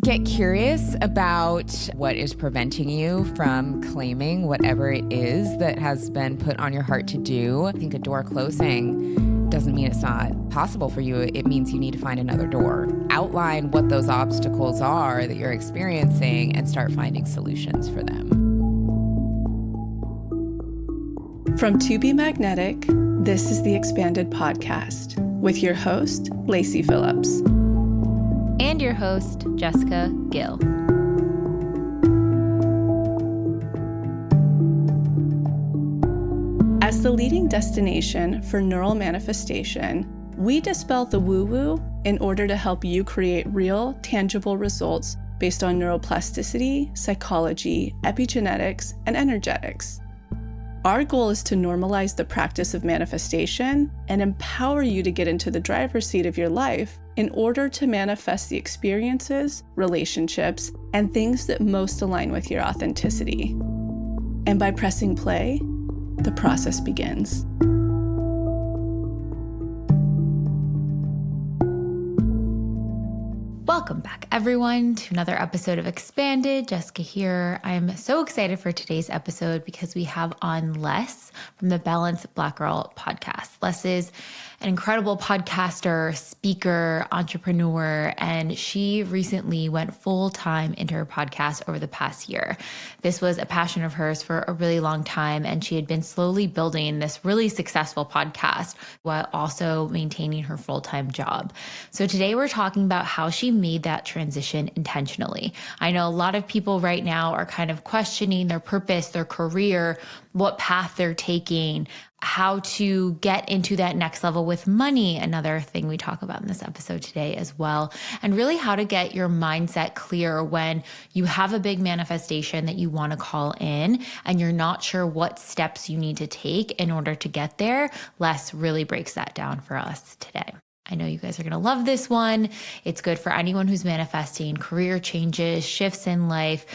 Get curious about what is preventing you from claiming whatever it is that has been put on your heart to do. I think a door closing doesn't mean it's not possible for you. It means you need to find another door. Outline what those obstacles are that you're experiencing and start finding solutions for them. From To Be Magnetic, this is the Expanded Podcast with your host, Lacey Phillips. And your host, Jessica Gill. As the leading destination for neural manifestation, we dispel the woo-woo in order to help you create real, tangible results based on neuroplasticity, psychology, epigenetics, and energetics. Our goal is to normalize the practice of manifestation and empower you to get into the driver's seat of your life in order to manifest the experiences, relationships, and things that most align with your authenticity. And by pressing play, the process begins. Welcome back, everyone, to another episode of Expanded. Jessica here. I'm so excited for today's episode because we have on Les from the Balanced Black Girl podcast. Les is an incredible podcaster, speaker, entrepreneur, and she recently went full-time into her podcast over the past year. This was a passion of hers for a really long time, and she had been slowly building this really successful podcast while also maintaining her full-time job. So today we're talking about how she made that transition intentionally. I know a lot of people right now are kind of questioning their purpose, their career, what path they're taking, how to get into that next level with money, another thing we talk about in this episode today as well, and really how to get your mindset clear when you have a big manifestation that you want to call in and you're not sure what steps you need to take in order to get there. Les really breaks that down for us today. I know you guys are going to love this one. It's good for anyone who's manifesting career changes, shifts in life,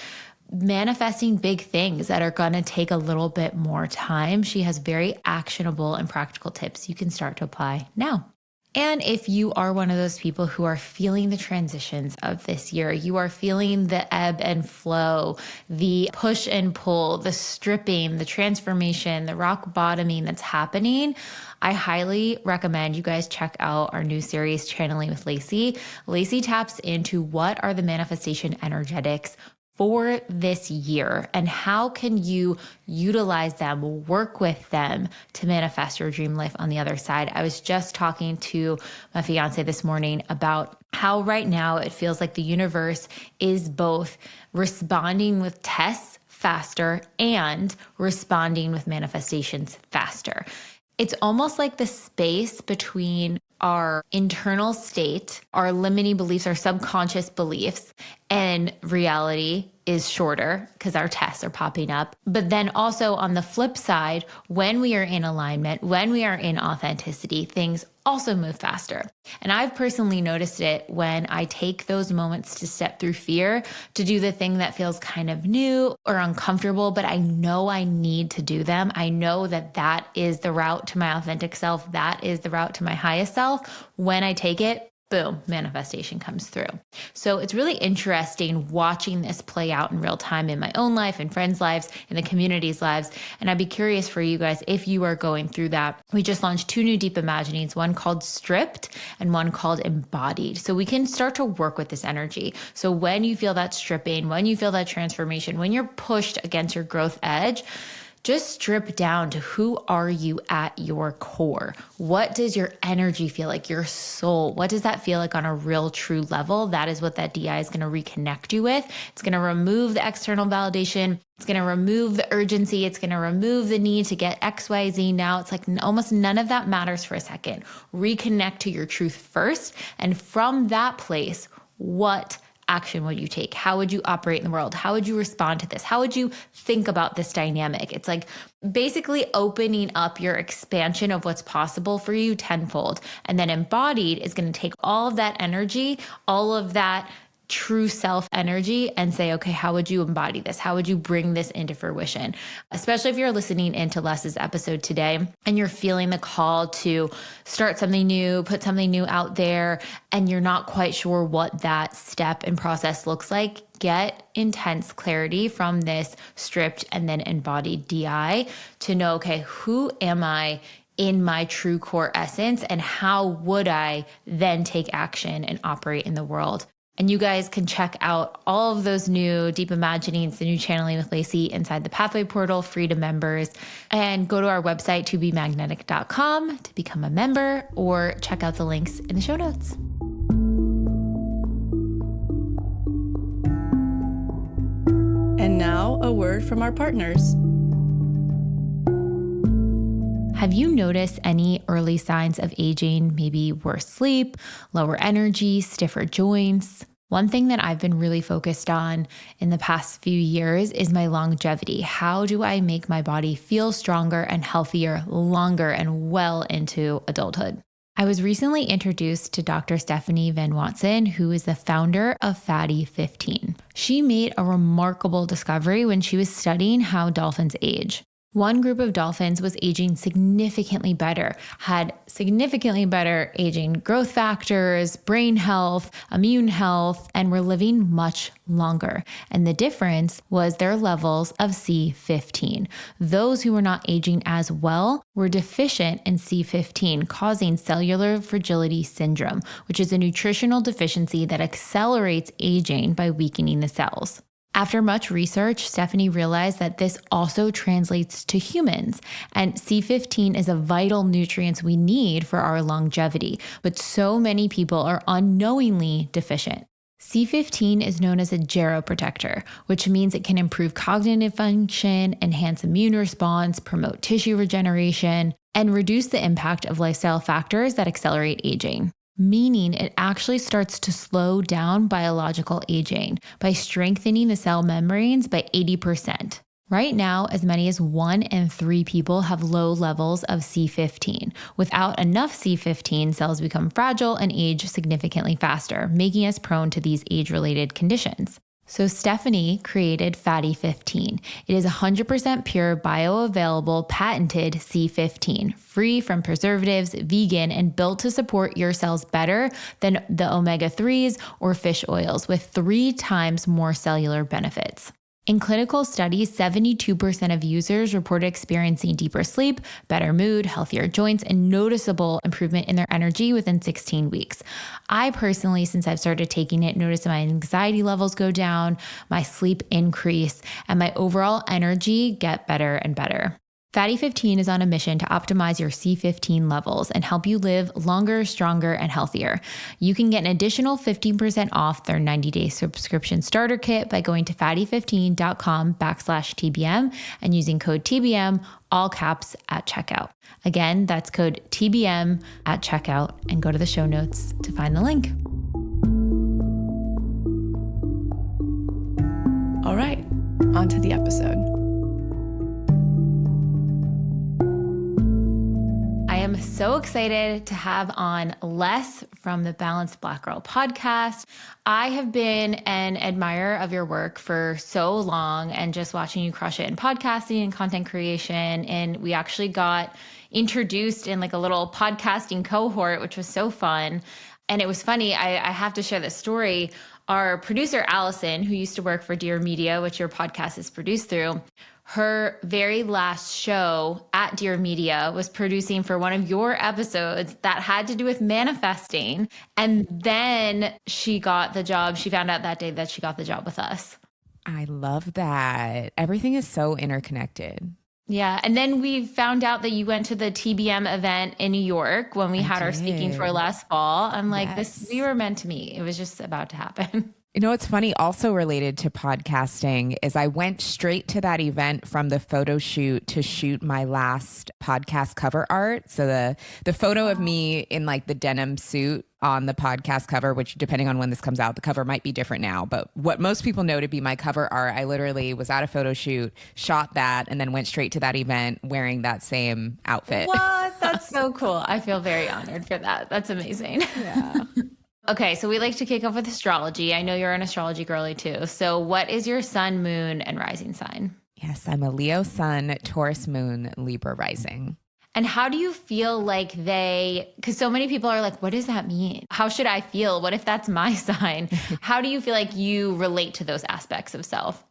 manifesting big things that are going to take a little bit more time. She has very actionable and practical tips you can start to apply now. And if you are one of those people who are feeling the transitions of this year, you are feeling the ebb and flow, the push and pull, the stripping, the transformation, the rock bottoming that's happening, I highly recommend you guys check out our new series, Channeling with Lacey. Lacey taps into what are the manifestation energetics for this year and how can you utilize them, work with them to manifest your dream life on the other side. I was just talking to my fiance this morning about how right now it feels like the universe is both responding with tests faster and responding with manifestations faster. It's almost like the space between our internal state, our limiting beliefs, our subconscious beliefs, and reality is shorter because our tests are popping up. But then also on the flip side, when we are in alignment, when we are in authenticity, things also move faster. And I've personally noticed it when I take those moments to step through fear, to do the thing that feels kind of new or uncomfortable, but I know I need to do them. I know that that is the route to my authentic self. That is the route to my highest self. When I take it, boom, manifestation comes through. So it's really interesting watching this play out in real time in my own life, in friends' lives, in the community's lives. And I'd be curious for you guys if you are going through that. We just launched 2 new deep imaginings, one called Stripped and one called Embodied. So we can start to work with this energy. So when you feel that stripping, when you feel that transformation, when you're pushed against your growth edge, just strip down to who are you at your core? What does your energy feel like, your soul? What does that feel like on a real, true level? That is what that DI is going to reconnect you with. It's going to remove the external validation. It's going to remove the urgency. It's going to remove the need to get X, Y, Z now. It's like almost none of that matters for a second. Reconnect to your truth first. And from that place, what action would you take? How would you operate in the world? How would you respond to this? How would you think about this dynamic? It's like basically opening up your expansion of what's possible for you tenfold. And then Embodied is going to take all of that energy, all of that true self energy and say, okay, how would you embody this? How would you bring this into fruition? Especially if you're listening into Les's episode today and you're feeling the call to start something new, put something new out there, and you're not quite sure what that step and process looks like. Get intense clarity from this stripped and then embodied DI to know, okay, who am I in my true core essence, and how would I then take action and operate in the world? And you guys can check out all of those new Deep Imaginings, the new Channeling with Lacey inside the Pathway portal, free to members, and go to our website, tobemagnetic.com, to become a member, or check out the links in the show notes. And now a word from our partners. Have you noticed any early signs of aging, maybe worse sleep, lower energy, stiffer joints? One thing that I've been really focused on in the past few years is my longevity. How do I make my body feel stronger and healthier longer and well into adulthood? I was recently introduced to Dr. Stephanie Van Watson, who is the founder of Fatty 15. She made a remarkable discovery when she was studying how dolphins age. One group of dolphins was aging significantly better, had significantly better aging growth factors, brain health, immune health, and were living much longer. And the difference was their levels of C15. Those who were not aging as well were deficient in C15, causing cellular fragility syndrome, which is a nutritional deficiency that accelerates aging by weakening the cells. After much research, Stephanie realized that this also translates to humans, and C15 is a vital nutrient we need for our longevity, but so many people are unknowingly deficient. C15 is known as a geroprotector, which means it can improve cognitive function, enhance immune response, promote tissue regeneration, and reduce the impact of lifestyle factors that accelerate aging. Meaning it actually starts to slow down biological aging by strengthening the cell membranes by 80%. Right now, as many as 1 in 3 people have low levels of C15. Without enough C15, cells become fragile and age significantly faster, making us prone to these age-related conditions. So Stephanie created Fatty 15. It is 100% pure, bioavailable, patented C15, free from preservatives, vegan, and built to support your cells better than the omega-3s or fish oils, with 3 times more cellular benefits. In clinical studies, 72% of users reported experiencing deeper sleep, better mood, healthier joints, and noticeable improvement in their energy within 16 weeks. I personally, since I've started taking it, noticed my anxiety levels go down, my sleep increase, and my overall energy get better and better. Fatty 15 is on a mission to optimize your C15 levels and help you live longer, stronger, and healthier. You can get an additional 15% off their 90-day subscription starter kit by going to fatty15.com/TBM and using code TBM, all caps, at checkout. Again, that's code TBM at checkout, and go to the show notes to find the link. All right, on to the episode. I am so excited to have on Les from the Balanced Black Girl podcast. I have been an admirer of your work for so long and just watching you crush it in podcasting and content creation. And we actually got introduced in like a little podcasting cohort, which was so fun. And it was funny. I have to share this story. Our producer, Allison, who used to work for Dear Media, which your podcast is produced through, her very last show at Dear Media was producing for one of your episodes that had to do with manifesting. And then she got the job. She found out that day that she got the job with us. I love that. Everything is so interconnected. Yeah. And then we found out that you went to the TBM event in New York when we had our speaking tour last fall. I'm like, we were meant to meet. It was just about to happen. You know, what's funny, also related to podcasting, is I went straight to that event from the photo shoot to shoot my last podcast cover art. So the photo of me in like the denim suit on the podcast cover, which depending on when this comes out, the cover might be different now. But what most people know to be my cover art, I literally was at a photo shoot, shot that, and then went straight to that event wearing that same outfit. What? That's so cool. I feel very honored for that. That's amazing. Yeah. Okay, so we like to kick off with astrology. I know you're an astrology girly too. So what is your sun, moon, and rising sign? Yes, I'm a Leo sun, Taurus moon, Libra rising. And how do you feel like because so many people are like, what does that mean? How should I feel? What if that's my sign? How do you feel like you relate to those aspects of self?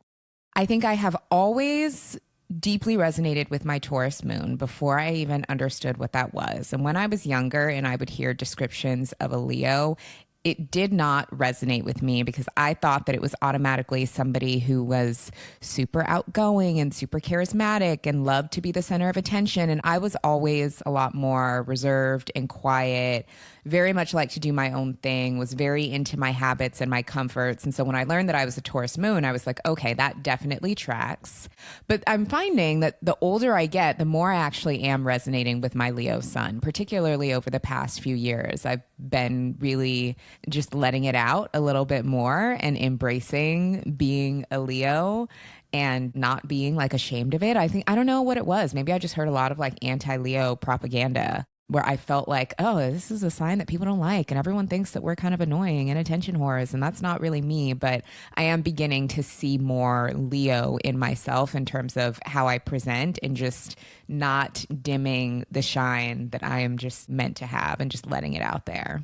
I think I have always deeply resonated with my Taurus moon before I even understood what that was. And when I was younger and I would hear descriptions of a Leo, it did not resonate with me because I thought that it was automatically somebody who was super outgoing and super charismatic and loved to be the center of attention. And I was always a lot more reserved and quiet, very much like to do my own thing, was very into my habits and my comforts. And so when I learned that I was a Taurus moon, I was like, okay, that definitely tracks. But I'm finding that the older I get, the more I actually am resonating with my Leo sun, particularly over the past few years. I've been really just letting it out a little bit more and embracing being a Leo and not being like ashamed of it. I don't know what it was. Maybe I just heard a lot of like anti-Leo propaganda where I felt like, oh, this is a sign that people don't like. And everyone thinks that we're kind of annoying and attention whores. And that's not really me. But I am beginning to see more Leo in myself in terms of how I present and just not dimming the shine that I am just meant to have and just letting it out there.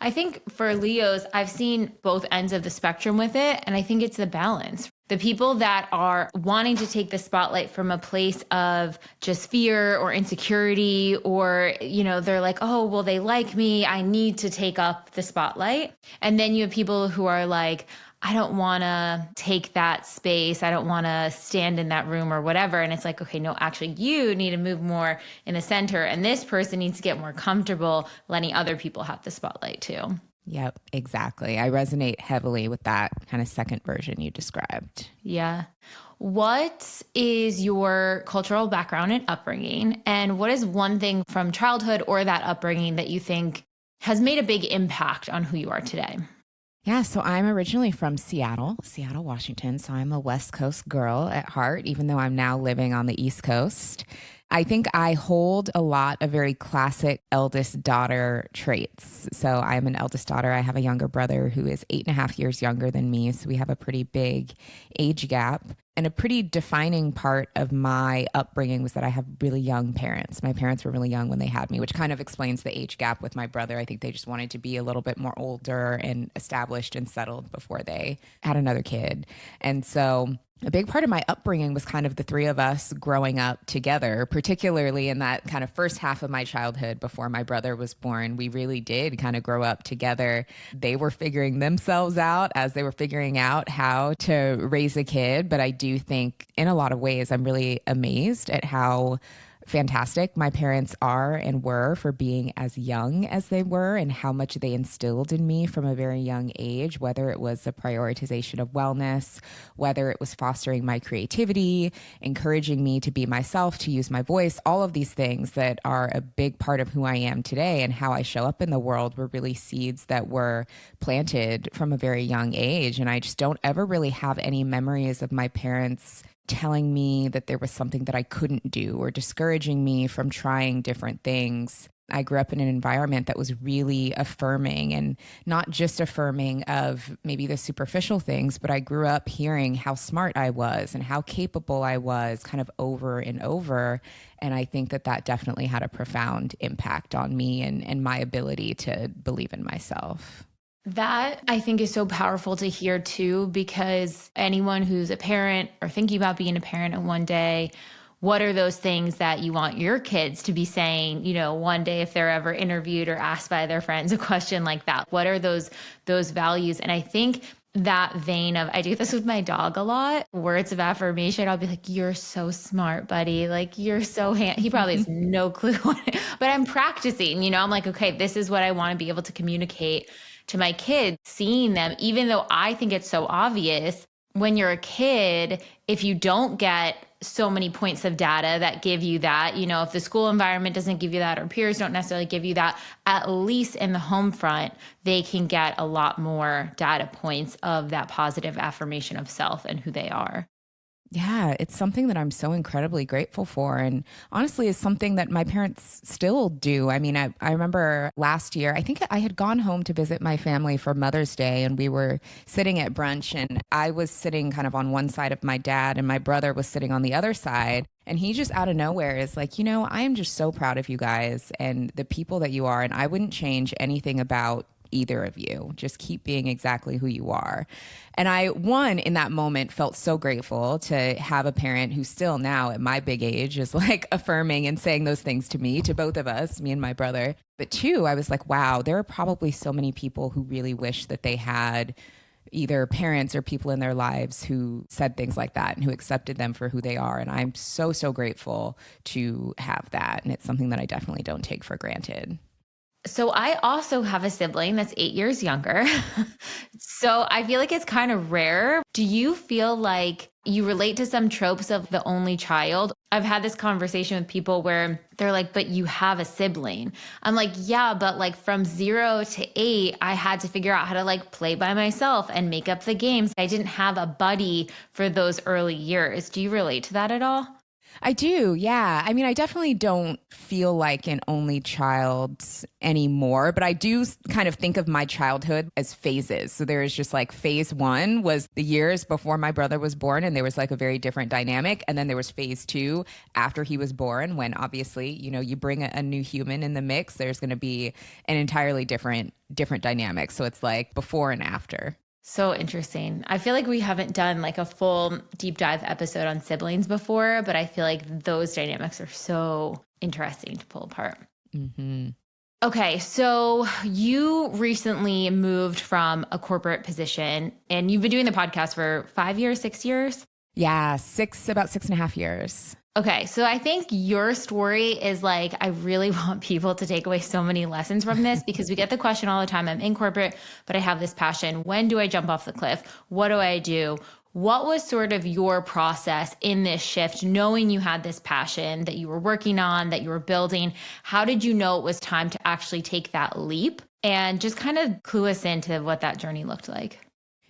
I think for Leos, I've seen both ends of the spectrum with it. And I think it's the balance. The people that are wanting to take the spotlight from a place of just fear or insecurity, or, they're like, oh, well, they like me, I need to take up the spotlight. And then you have people who are like, I don't want to take that space. I don't want to stand in that room or whatever. And it's like, okay, no, actually you need to move more in the center. And this person needs to get more comfortable letting other people have the spotlight too. Yep, exactly. I resonate heavily with that kind of second version you described. Yeah. What is your cultural background and upbringing? And what is one thing from childhood or that upbringing that you think has made a big impact on who you are today? Yeah, so I'm originally from Seattle, Washington. So I'm a West Coast girl at heart, even though I'm now living on the East Coast. I think I hold a lot of very classic eldest daughter traits. So I'm an eldest daughter. I have a younger brother who is 8.5 years younger than me. So we have a pretty big age gap. And a pretty defining part of my upbringing was that I have really young parents. My parents were really young when they had me, which kind of explains the age gap with my brother. I think they just wanted to be a little bit more older and established and settled before they had another kid. And so a big part of my upbringing was kind of the three of us growing up together, particularly in that kind of first half of my childhood before my brother was born. We really did kind of grow up together. They were figuring themselves out as they were figuring out how to raise a kid. But I do think in a lot of ways, I'm really amazed at how fantastic my parents are and were for being as young as they were and how much they instilled in me from a very young age, whether it was the prioritization of wellness, whether it was fostering my creativity, encouraging me to be myself, to use my voice. All of these things that are a big part of who I am today and how I show up in the world were really seeds that were planted from a very young age. And I just don't ever really have any memories of my parents telling me that there was something that I couldn't do or discouraging me from trying different things. I grew up in an environment that was really affirming, and not just affirming of maybe the superficial things, but I grew up hearing how smart I was and how capable I was kind of over and over. And I think that that definitely had a profound impact on me and my ability to believe in myself. That I think is so powerful to hear too, because anyone who's a parent or thinking about being a parent in one day, what are those things that you want your kids to be saying, one day if they're ever interviewed or asked by their friends a question like that? What are those values? And I think that vein of, I do this with my dog a lot, words of affirmation. I'll be like, you're so smart, buddy. Like, you're so he probably has no clue what but I'm practicing, I'm like, okay, this is what I want to be able to communicate to my kids, seeing them, even though I think it's so obvious. When you're a kid, if you don't get so many points of data that give you that, if the school environment doesn't give you that or peers don't necessarily give you that, at least in the home front, they can get a lot more data points of that positive affirmation of self and who they are. Yeah, it's something that I'm so incredibly grateful for. And honestly, is something that my parents still do. I mean, I remember last year, I think I had gone home to visit my family for Mother's Day, and we were sitting at brunch, and I was sitting kind of on one side of my dad, and my brother was sitting on the other side. And he just out of nowhere is like, I am just so proud of you guys and the people that you are. And I wouldn't change anything about either of you. Just keep being exactly who you are. And one, in that moment, felt so grateful to have a parent who still now at my big age is like affirming and saying those things to me, to both of us, me and my brother. But two, I was like, wow, there are probably so many people who really wish that they had either parents or people in their lives who said things like that and who accepted them for who they are. And I'm so, so grateful to have that. And it's something that I definitely don't take for granted. So I also have a sibling that's 8 years younger. So I feel like it's kind of rare. Do you feel like you relate to some tropes of the only child? I've had this conversation with people where they're like, but you have a sibling. I'm like, yeah, but like from 0 to 8, I had to figure out how to like play by myself and make up the games. I didn't have a buddy for those early years. Do you relate to that at all? I do. Yeah. I mean, I definitely don't feel like an only child anymore, but I do kind of think of my childhood as phases. So there is just like phase one was the years before my brother was born, and there was like a very different dynamic. And then there was phase two after he was born, when obviously, you bring a new human in the mix, there's going to be an entirely different dynamic. So it's like before and after. So interesting. I feel like we haven't done like a full deep dive episode on siblings before, but I feel like those dynamics are so interesting to pull apart. Mm-hmm. Okay, so you recently moved from a corporate position and you've been doing the podcast for 5 years, 6 years? Yeah, about 6.5 years. Okay, so I think your story is like, I really want people to take away so many lessons from this because we get the question all the time. I'm in corporate, but I have this passion. When do I jump off the cliff? What do I do? What was sort of your process in this shift, knowing you had this passion that you were working on, that you were building? How did you know it was time to actually take that leap? And just kind of clue us into what that journey looked like.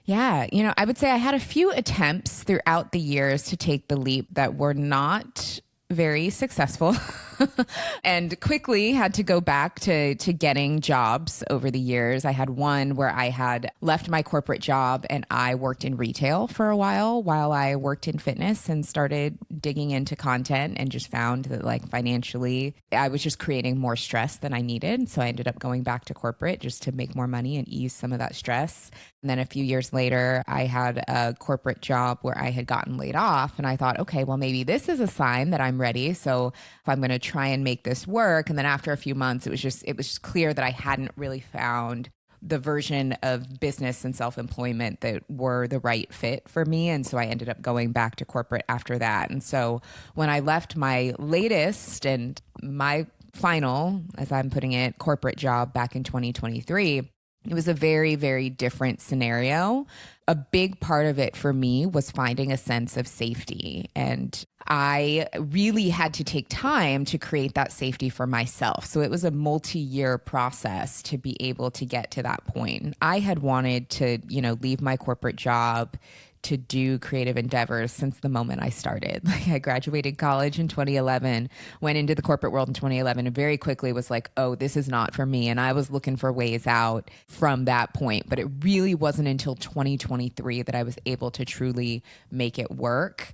Yeah, I would say I had a few attempts throughout the years to take the leap that were not very successful and quickly had to go back to getting jobs over the years. I had one where I had left my corporate job and I worked in retail for a while I worked in fitness, and started digging into content and just found that like financially I was just creating more stress than I needed. So I ended up going back to corporate just to make more money and ease some of that stress. And then a few years later, I had a corporate job where I had gotten laid off, and I thought, okay, well, maybe this is a sign that I'm ready. So if I'm going to try and make this work. And then after a few months, it was just clear that I hadn't really found the version of business and self-employment that were the right fit for me. And so I ended up going back to corporate after that. And so when I left my latest and my final, as I'm putting it, corporate job back in 2023, it was a very, very different scenario. A big part of it for me was finding a sense of safety. And I really had to take time to create that safety for myself. So it was a multi-year process to be able to get to that point. I had wanted to, leave my corporate job to do creative endeavors since the moment I started. Like I graduated college in 2011, went into the corporate world in 2011, and very quickly was like, oh, this is not for me. And I was looking for ways out from that point. But it really wasn't until 2023 that I was able to truly make it work.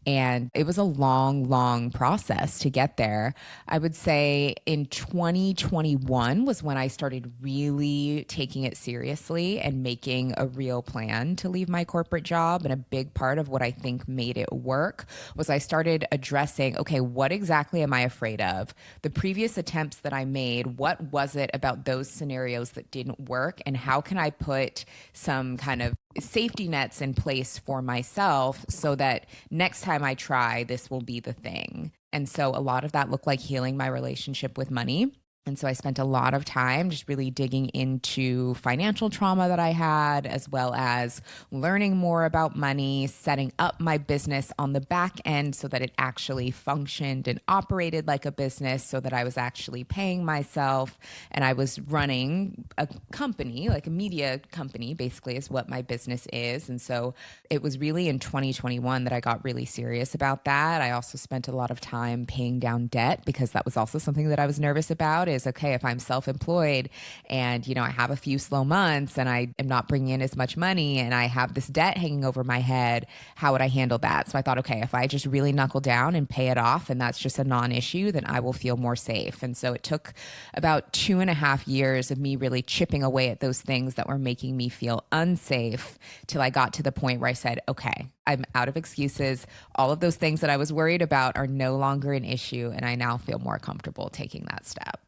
And it was a long, long process to get there. I would say in 2021 was when I started really taking it seriously and making a real plan to leave my corporate job. And a big part of what I think made it work was I started addressing, okay, what exactly am I afraid of? The previous attempts that I made, what was it about those scenarios that didn't work? And how can I put some kind of safety nets in place for myself so that next time I try, this will be the thing. And so a lot of that looked like healing my relationship with money. And so I spent a lot of time just really digging into financial trauma that I had, as well as learning more about money, setting up my business on the back end so that it actually functioned and operated like a business, so that I was actually paying myself and I was running a company, like a media company, basically is what my business is. And so it was really in 2021 that I got really serious about that. I also spent a lot of time paying down debt, because that was also something that I was nervous about. Is okay, if I'm self-employed and, I have a few slow months and I am not bringing in as much money and I have this debt hanging over my head, how would I handle that? So I thought, okay, if I just really knuckle down and pay it off and that's just a non-issue, then I will feel more safe. And so it took about 2.5 years of me really chipping away at those things that were making me feel unsafe, till I got to the point where I said, okay, I'm out of excuses. All of those things that I was worried about are no longer an issue. And I now feel more comfortable taking that step.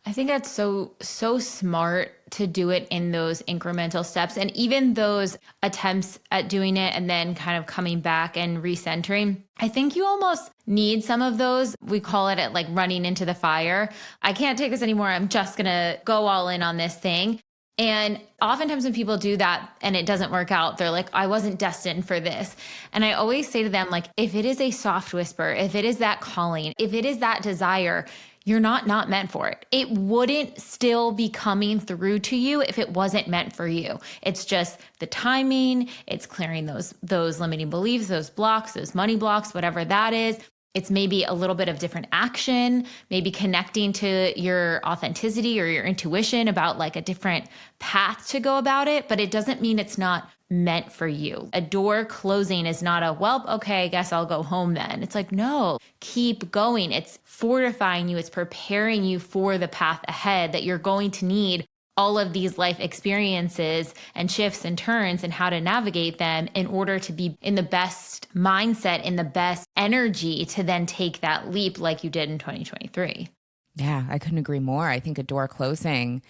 I think that's so smart to do it in those incremental steps. And even those attempts at doing it and then kind of coming back and recentering, I think you almost need some of those. We call it like running into the fire. I can't take this anymore. I'm just going to go all in on this thing. And oftentimes when people do that and it doesn't work out, they're like, I wasn't destined for this. And I always say to them, like, if it is a soft whisper, if it is that calling, if it is that desire, you're not meant for it. It wouldn't still be coming through to you if it wasn't meant for you. It's just the timing, it's clearing those limiting beliefs, those blocks, those money blocks, whatever that is. It's maybe a little bit of different action, maybe connecting to your authenticity or your intuition about like a different path to go about it, but it doesn't mean it's not meant for you. A door closing is not a, well, okay, I guess I'll go home then. It's like, no, keep going. It's fortifying you. It's preparing you for the path ahead that you're going to need all of these life experiences and shifts and turns and how to navigate them in order to be in the best mindset, in the best energy to then take that leap like you did in 2023. Yeah, I couldn't agree more. I think a door closing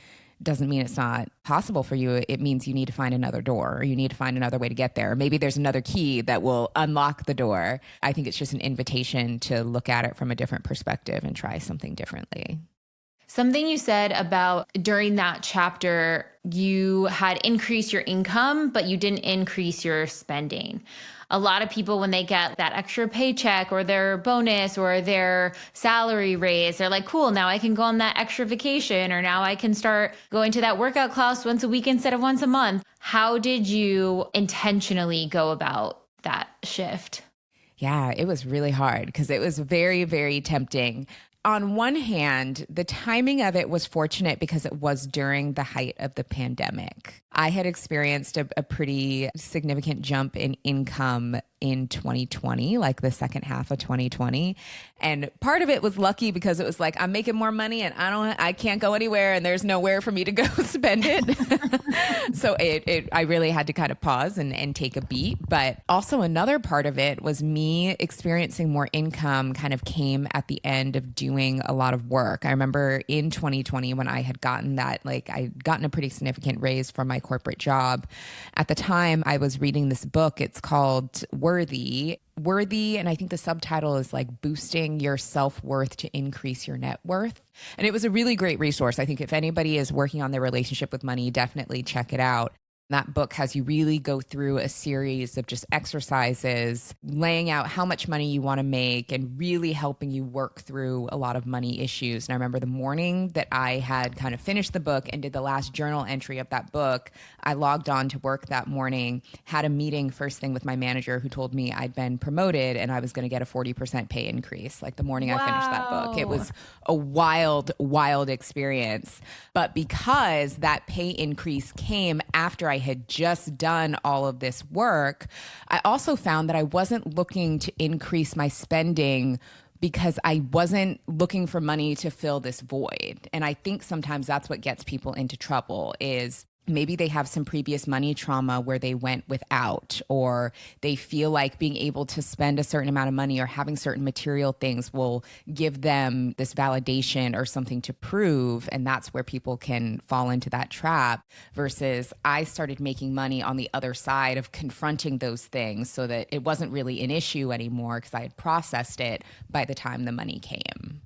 doesn't mean it's not possible for you. It means you need to find another door, or you need to find another way to get there. Maybe there's another key that will unlock the door. I think it's just an invitation to look at it from a different perspective and try something differently. Something you said about during that chapter, you had increased your income, but you didn't increase your spending. A lot of people, when they get that extra paycheck or their bonus or their salary raise, they're like, cool, now I can go on that extra vacation, or now I can start going to that workout class once a week instead of once a month. How did you intentionally go about that shift? Yeah, it was really hard because it was very, very tempting. On one hand, the timing of it was fortunate because it was during the height of the pandemic. I had experienced a pretty significant jump in income in 2020, like the second half of 2020. And part of it was lucky because it was like, I'm making more money and I can't go anywhere and there's nowhere for me to go spend it. So I really had to kind of pause and take a beat. But also another part of it was me experiencing more income kind of came at the end of doing a lot of work. I remember in 2020 when I had gotten that, like I'd gotten a pretty significant raise from my corporate job. At the time I was reading this book. It's called Worthy, and I think the subtitle is like boosting your self-worth to increase your net worth. And it was a really great resource. I think if anybody is working on their relationship with money, definitely check it out. That book has you really go through a series of just exercises, laying out how much money you want to make and really helping you work through a lot of money issues. And I remember the morning that I had kind of finished the book and did the last journal entry of that book, I logged on to work that morning, had a meeting first thing with my manager who told me I'd been promoted and I was going to get a 40% pay increase. Like the morning I finished that book. It was a wild, wild experience. But because that pay increase came after I had just done all of this work, I also found that I wasn't looking to increase my spending because I wasn't looking for money to fill this void. And I think sometimes that's what gets people into trouble is maybe they have some previous money trauma where they went without, or they feel like being able to spend a certain amount of money or having certain material things will give them this validation or something to prove. And that's where people can fall into that trap versus I started making money on the other side of confronting those things so that it wasn't really an issue anymore because I had processed it by the time the money came.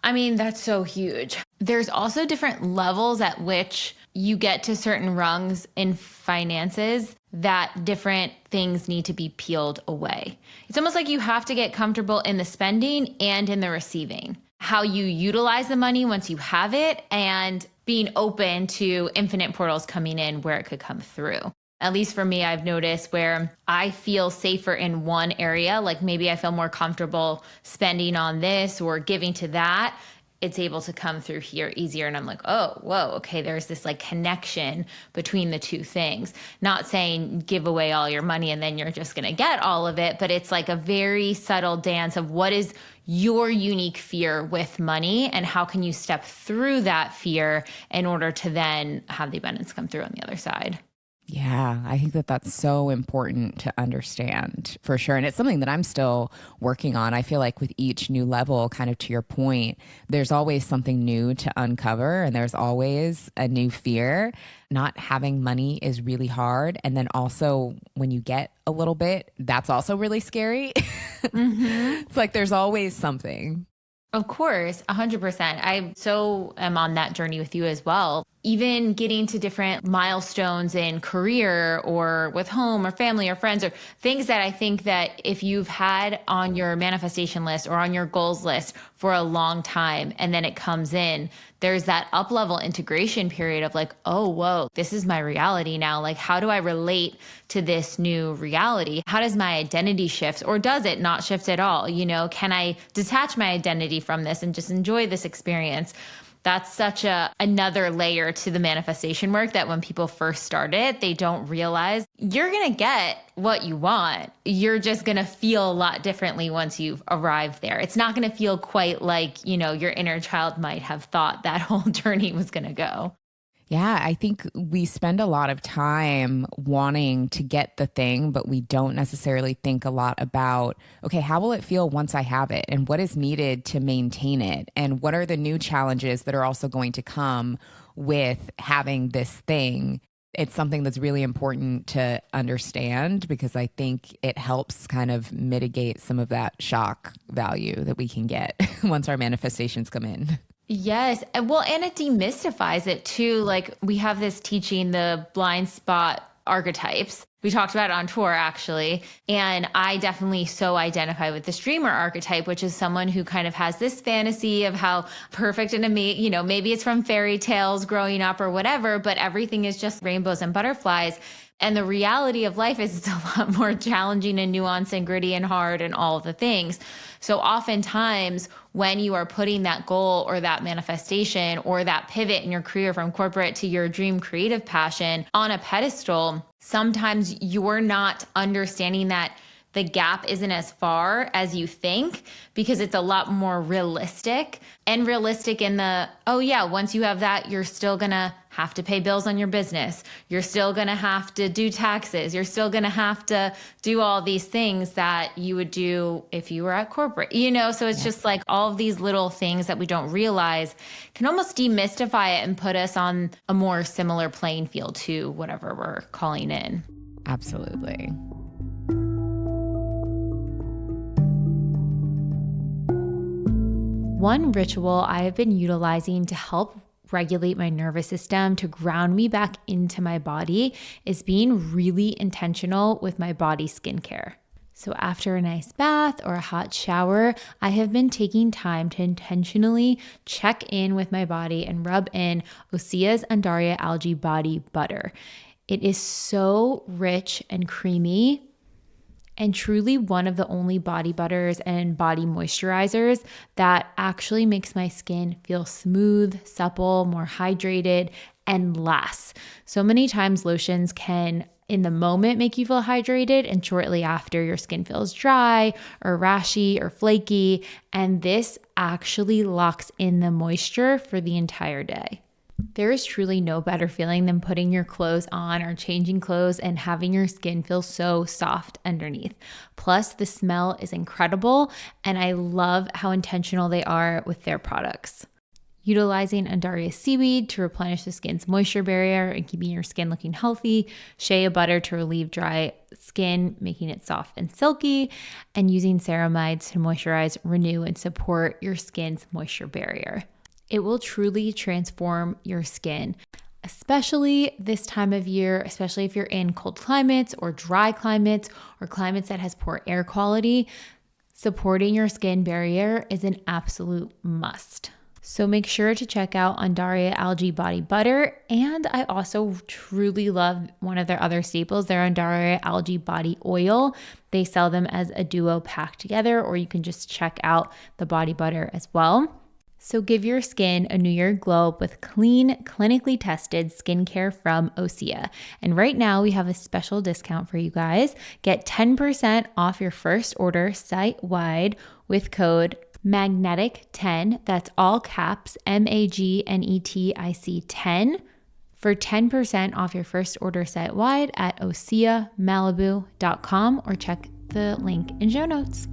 I mean, that's so huge. There's also different levels at which you get to certain rungs in finances that different things need to be peeled away. It's almost like you have to get comfortable in the spending and in the receiving. How you utilize the money once you have it, and being open to infinite portals coming in where it could come through. At least for me, I've noticed where I feel safer in one area, like maybe I feel more comfortable spending on this or giving to that, it's able to come through here easier. And I'm like, oh, whoa, okay, there's this like connection between the two things. Not saying give away all your money and then you're just going to get all of it, but it's like a very subtle dance of what is your unique fear with money and how can you step through that fear in order to then have the abundance come through on the other side. Yeah, I think that that's so important to understand for sure. And it's something that I'm still working on. I feel like with each new level, kind of to your point, there's always something new to uncover and there's always a new fear. Not having money is really hard. And then also when you get a little bit, that's also really scary. It's like there's always something. Of course, 100%. I so am on that journey with you as well. Even getting to different milestones in career or with home or family or friends or things that I think that if you've had on your manifestation list or on your goals list for a long time and then it comes in, there's that up-level integration period of like, oh, whoa, this is my reality now. Like, how do I relate to this new reality? How does my identity shift, or does it not shift at all? You know, can I detach my identity from this and just enjoy this experience? That's such another layer to the manifestation work that when people first start it, they don't realize you're going to get what you want. You're just going to feel a lot differently once you've arrived there. It's not going to feel quite like, you know, your inner child might have thought that whole journey was going to go. Yeah, I think we spend a lot of time wanting to get the thing, but we don't necessarily think a lot about, okay, how will it feel once I have it? And what is needed to maintain it? And what are the new challenges that are also going to come with having this thing? It's something that's really important to understand because I think it helps kind of mitigate some of that shock value that we can get once our manifestations come in. Yes. Well, and it demystifies it too. Like we have this teaching, the blind spot archetypes. We talked about it on tour actually. And I definitely so identify with the streamer archetype, which is someone who kind of has this fantasy of how perfect and amazing, you know, maybe it's from fairy tales growing up or whatever, but everything is just rainbows and butterflies. And the reality of life is it's a lot more challenging and nuanced and gritty and hard and all of the things. So oftentimes when you are putting that goal or that manifestation or that pivot in your career from corporate to your dream creative passion on a pedestal, sometimes you're not understanding that the gap isn't as far as you think because it's a lot more realistic and realistic in the, oh yeah, once you have that, you're still gonna have to pay bills on your business. You're still gonna have to do taxes. You're still gonna have to do all these things that you would do if you were at corporate, you know? So it's just like all of these little things that we don't realize can almost demystify it and put us on a more similar playing field to whatever we're calling in. Absolutely. One ritual I have been utilizing to help regulate my nervous system, to ground me back into my body, is being really intentional with my body skincare. So after a nice bath or a hot shower, I have been taking time to intentionally check in with my body and rub in Osea's Undaria Algae Body Butter. It is so rich and creamy, and truly one of the only body butters and body moisturizers that actually makes my skin feel smooth, supple, more hydrated, and last. So many times lotions can in the moment make you feel hydrated, and shortly after your skin feels dry or rashy or flaky. And this actually locks in the moisture for the entire day. There is truly no better feeling than putting your clothes on or changing clothes and having your skin feel so soft underneath. Plus, the smell is incredible, and I love how intentional they are with their products. utilizing Undaria seaweed to replenish the skin's moisture barrier and keeping your skin looking healthy, shea butter to relieve dry skin, making it soft and silky, and using ceramides to moisturize, renew, and support your skin's moisture barrier. It will truly transform your skin, especially this time of year, especially if you're in cold climates or dry climates or climates that has poor air quality. Supporting your skin barrier is an absolute must. So make sure to check out Undaria Algae Body Butter. And I also truly love one of their other staples, their Undaria Algae Body Oil. They sell them as a duo pack together, or you can just check out the body butter as well. So give your skin a New Year glow with clean, clinically tested skincare from Osea. And right now we have a special discount for you guys. Get 10% off your first order site-wide with code magnetic10, that's all caps, MAGNETIC 10, for 10% off your first order site-wide at oseamalibu.com, or check the link in show notes.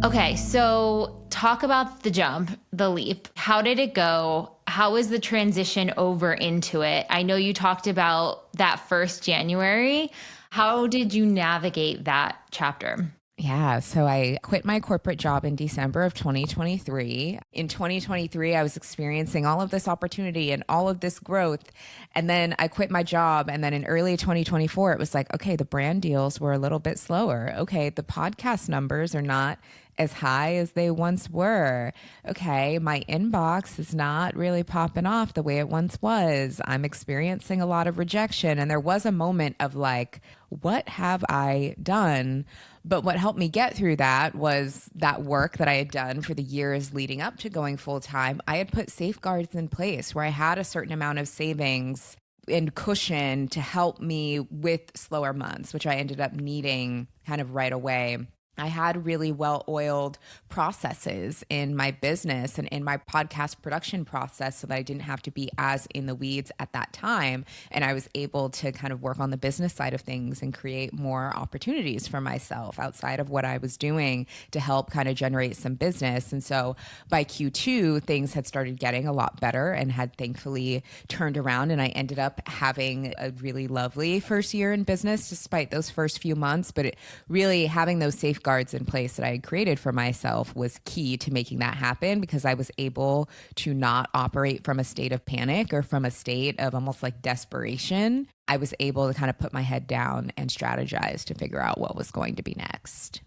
Okay, so talk about the jump, the leap. How did it go? How was the transition over into it? I know you talked about that first January. How did you navigate that chapter? Yeah, so I quit my corporate job in December of 2023. In 2023, I was experiencing all of this opportunity and all of this growth. And then I quit my job. And then in early 2024, it was like, okay, the brand deals were a little bit slower. Okay, the podcast numbers are not as high as they once were. Okay, my inbox is not really popping off the way it once was. I'm experiencing a lot of rejection. And there was a moment of like, what have I done? But what helped me get through that was that work that I had done for the years leading up to going full time. I had put safeguards in place where I had a certain amount of savings and cushion to help me with slower months, which I ended up needing kind of right away. I had really well-oiled processes in my business and in my podcast production process so that I didn't have to be as in the weeds at that time. And I was able to kind of work on the business side of things and create more opportunities for myself outside of what I was doing to help kind of generate some business. And so by Q2, things had started getting a lot better and had thankfully turned around. And I ended up having a really lovely first year in business despite those first few months. But it really having those safeguards in place that I had created for myself was key to making that happen, because I was able to not operate from a state of panic or from a state of almost like desperation. I was able to kind of put my head down and strategize to figure out what was going to be next.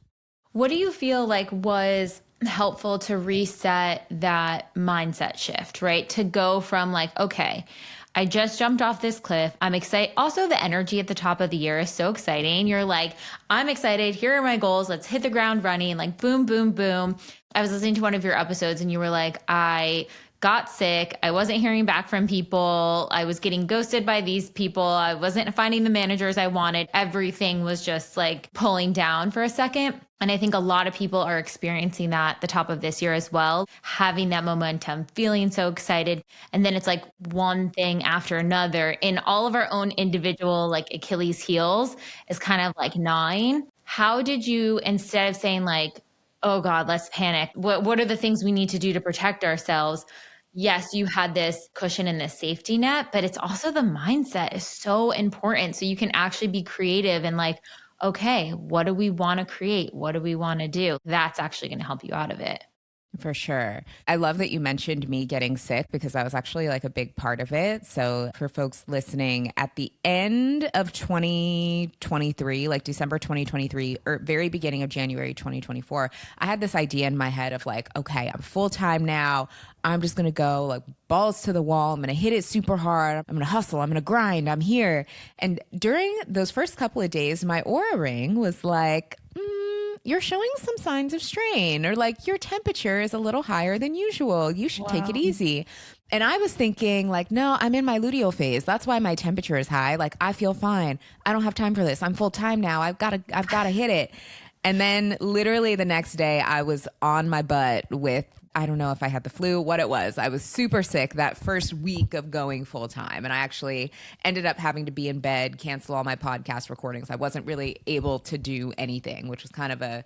What do you feel like was helpful to reset that mindset shift, right? To go from like, okay, I just jumped off this cliff. I'm excited. Also, the energy at the top of the year is so exciting. You're like, I'm excited. Here are my goals. Let's hit the ground running. Like boom, boom, boom. I was listening to one of your episodes and you were like, I got sick. I wasn't hearing back from people. I was getting ghosted by these people. I wasn't finding the managers I wanted. Everything was just like pulling down for a second. And I think a lot of people are experiencing that at the top of this year as well, having that momentum, feeling so excited. And then it's like one thing after another in all of our own individual like Achilles heels is kind of like gnawing. How did you, instead of saying like, oh God, let's panic, what are the things we need to do to protect ourselves? Yes, you had this cushion and this safety net, but it's also the mindset is so important. So you can actually be creative and like, okay, what do we want to create? What do we want to do? That's actually going to help you out of it. For sure. I love that you mentioned me getting sick, because that was actually like a big part of it. So for folks listening, at the end of 2023, like December 2023, or very beginning of January 2024, I had this idea in my head of like, okay, I'm full-time now. I'm just going to go like balls to the wall. I'm going to hit it super hard. I'm going to hustle. I'm going to grind. I'm here. And during those first couple of days, my Oura ring was like, you're showing some signs of strain, or like your temperature is a little higher than usual. You should take it easy. And I was thinking like, no, I'm in my luteal phase. That's why my temperature is high. Like I feel fine. I don't have time for this. I'm full time now. I've got to hit it. And then literally the next day I was on my butt with I don't know if I had the flu, what it was. I was super sick that first week of going full time. And I actually ended up having to be in bed, cancel all my podcast recordings. I wasn't really able to do anything, which was kind of a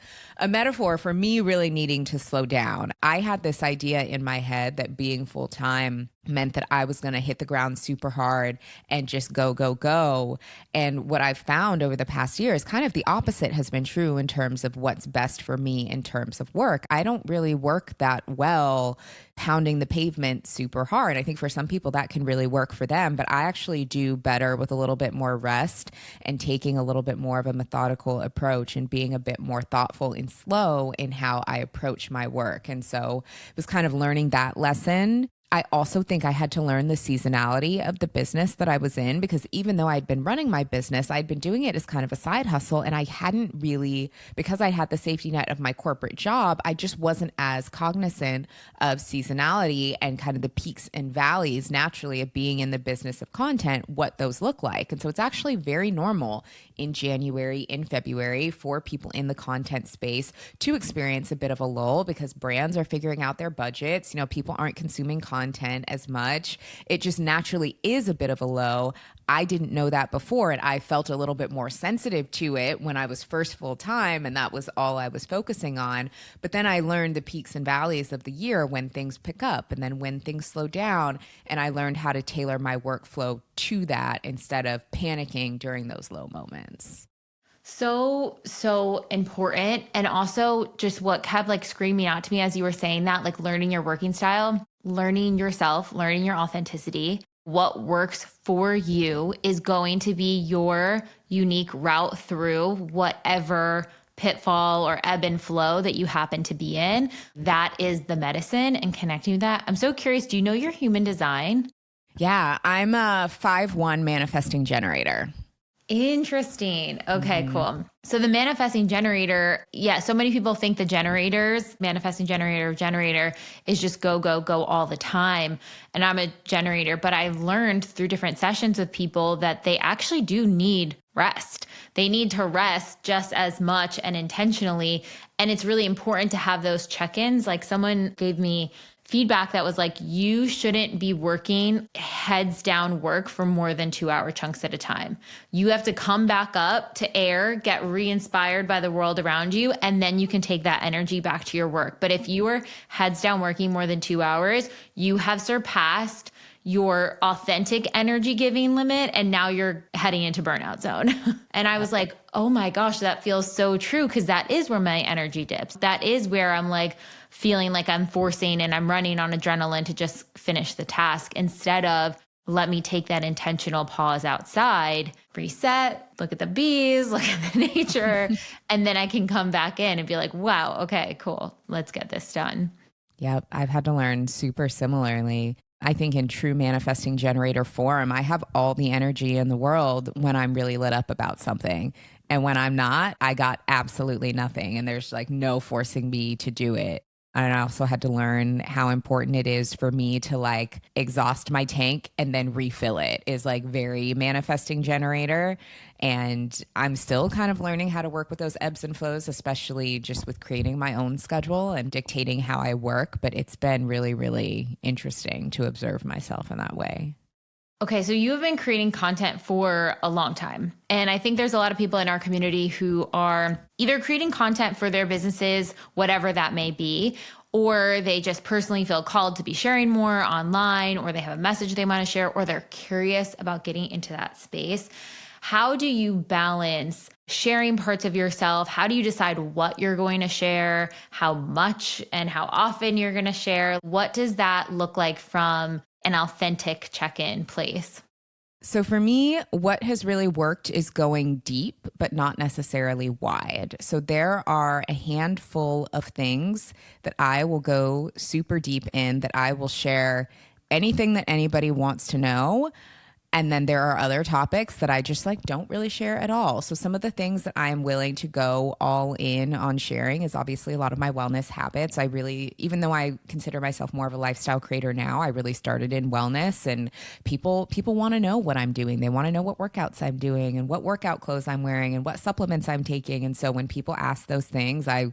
metaphor for me really needing to slow down. I had this idea in my head that being full time meant that I was going to hit the ground super hard and just go, go, go. And what I've found over the past year is kind of the opposite has been true in terms of what's best for me in terms of work. I don't really work that well pounding the pavement super hard. I think for some people that can really work for them, but I actually do better with a little bit more rest and taking a little bit more of a methodical approach and being a bit more thoughtful and slow in how I approach my work. And so it was kind of learning that lesson. I also think I had to learn the seasonality of the business that I was in, because even though I'd been running my business, I'd been doing it as kind of a side hustle. And I hadn't really, because I had the safety net of my corporate job, I just wasn't as cognizant of seasonality and kind of the peaks and valleys naturally of being in the business of content, what those look like. And so it's actually very normal in January, in February for people in the content space to experience a bit of a lull because brands are figuring out their budgets. People aren't consuming content as much. It just naturally is a bit of a low. I didn't know that before, and I felt a little bit more sensitive to it when I was first full time, and that was all I was focusing on. But then I learned the peaks and valleys of the year when things pick up and then when things slow down, and I learned how to tailor my workflow to that instead of panicking during those low moments. So important. And also just what kept screaming out to me as you were saying that, learning your working style, learning yourself, learning your authenticity. What works for you is going to be your unique route through whatever pitfall or ebb and flow that you happen to be in. That is the medicine, and connecting with that. I'm so curious, do you know your human design? Yeah, I'm a 5/1 manifesting generator. Interesting. Okay, cool. So the manifesting generator, so many people think the manifesting generator is just go, go, go all the time. And I'm a generator, but I learned through different sessions with people that they actually do need rest. They need to rest just as much and intentionally. And it's really important to have those check-ins. Someone gave me feedback that was you shouldn't be working heads down work for more than 2-hour chunks at a time. You have to come back up to air, get re-inspired by the world around you, and then you can take that energy back to your work. But if you are heads down working more than 2 hours, you have surpassed your authentic energy giving limit, and now you're heading into burnout zone. And I was like, oh my gosh, that feels so true, because that is where my energy dips. That is where I'm feeling like I'm forcing and I'm running on adrenaline to just finish the task, instead of let me take that intentional pause outside, reset, look at the bees, look at the nature, and then I can come back in and be like, wow, okay, cool, let's get this done. Yep, I've had to learn super similarly. I think in true manifesting generator form, I have all the energy in the world when I'm really lit up about something. And when I'm not, I got absolutely nothing. And there's no forcing me to do it. And I also had to learn how important it is for me to exhaust my tank and then refill it is very manifesting generator. And I'm still kind of learning how to work with those ebbs and flows, especially just with creating my own schedule and dictating how I work. But it's been really, really interesting to observe myself in that way. Okay, so you have been creating content for a long time. And I think there's a lot of people in our community who are either creating content for their businesses, whatever that may be, or they just personally feel called to be sharing more online, or they have a message they want to share, or they're curious about getting into that space. How do you balance sharing parts of yourself? How do you decide what you're going to share, how much and how often you're going to share? What does that look like from an authentic check-in place? So for me, what has really worked is going deep, but not necessarily wide. So there are a handful of things that I will go super deep in, that I will share anything that anybody wants to know. And then there are other topics that I just like don't really share at all. So some of the things that I am willing to go all in on sharing is obviously a lot of my wellness habits. I really, even though I consider myself more of a lifestyle creator now, I really started in wellness, and people want to know what I'm doing. They want to know what workouts I'm doing and what workout clothes I'm wearing and what supplements I'm taking. And so when people ask those things, I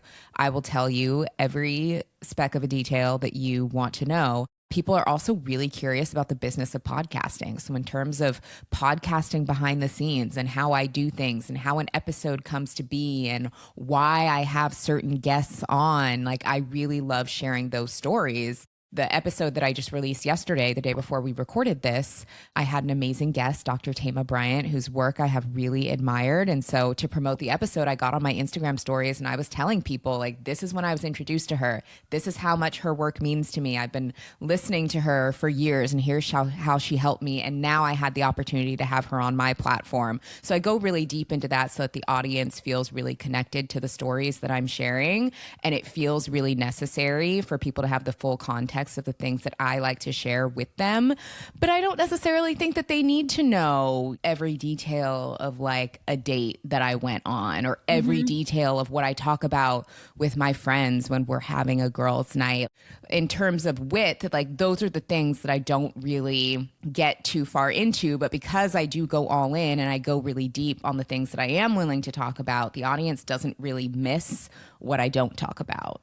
will tell you every speck of a detail that you want to know. People are also really curious about the business of podcasting. So in terms of podcasting behind the scenes and how I do things and how an episode comes to be and why I have certain guests on, like I really love sharing those stories. The episode that I just released yesterday, the day before we recorded this, I had an amazing guest, Dr. Tama Bryant, whose work I have really admired. And so to promote the episode, I got on my Instagram stories and I was telling people, like, this is when I was introduced to her. This is how much her work means to me. I've been listening to her for years, and here's how she helped me. And now I had the opportunity to have her on my platform. So I go really deep into that so that the audience feels really connected to the stories that I'm sharing. And it feels really necessary for people to have the full context of the things that I like to share with them. But I don't necessarily think that they need to know every detail of like a date that I went on or every detail of what I talk about with my friends when we're having a girls' night. In terms of width, like those are the things that I don't really get too far into. But because I do go all in and I go really deep on the things that I am willing to talk about, the audience doesn't really miss what I don't talk about.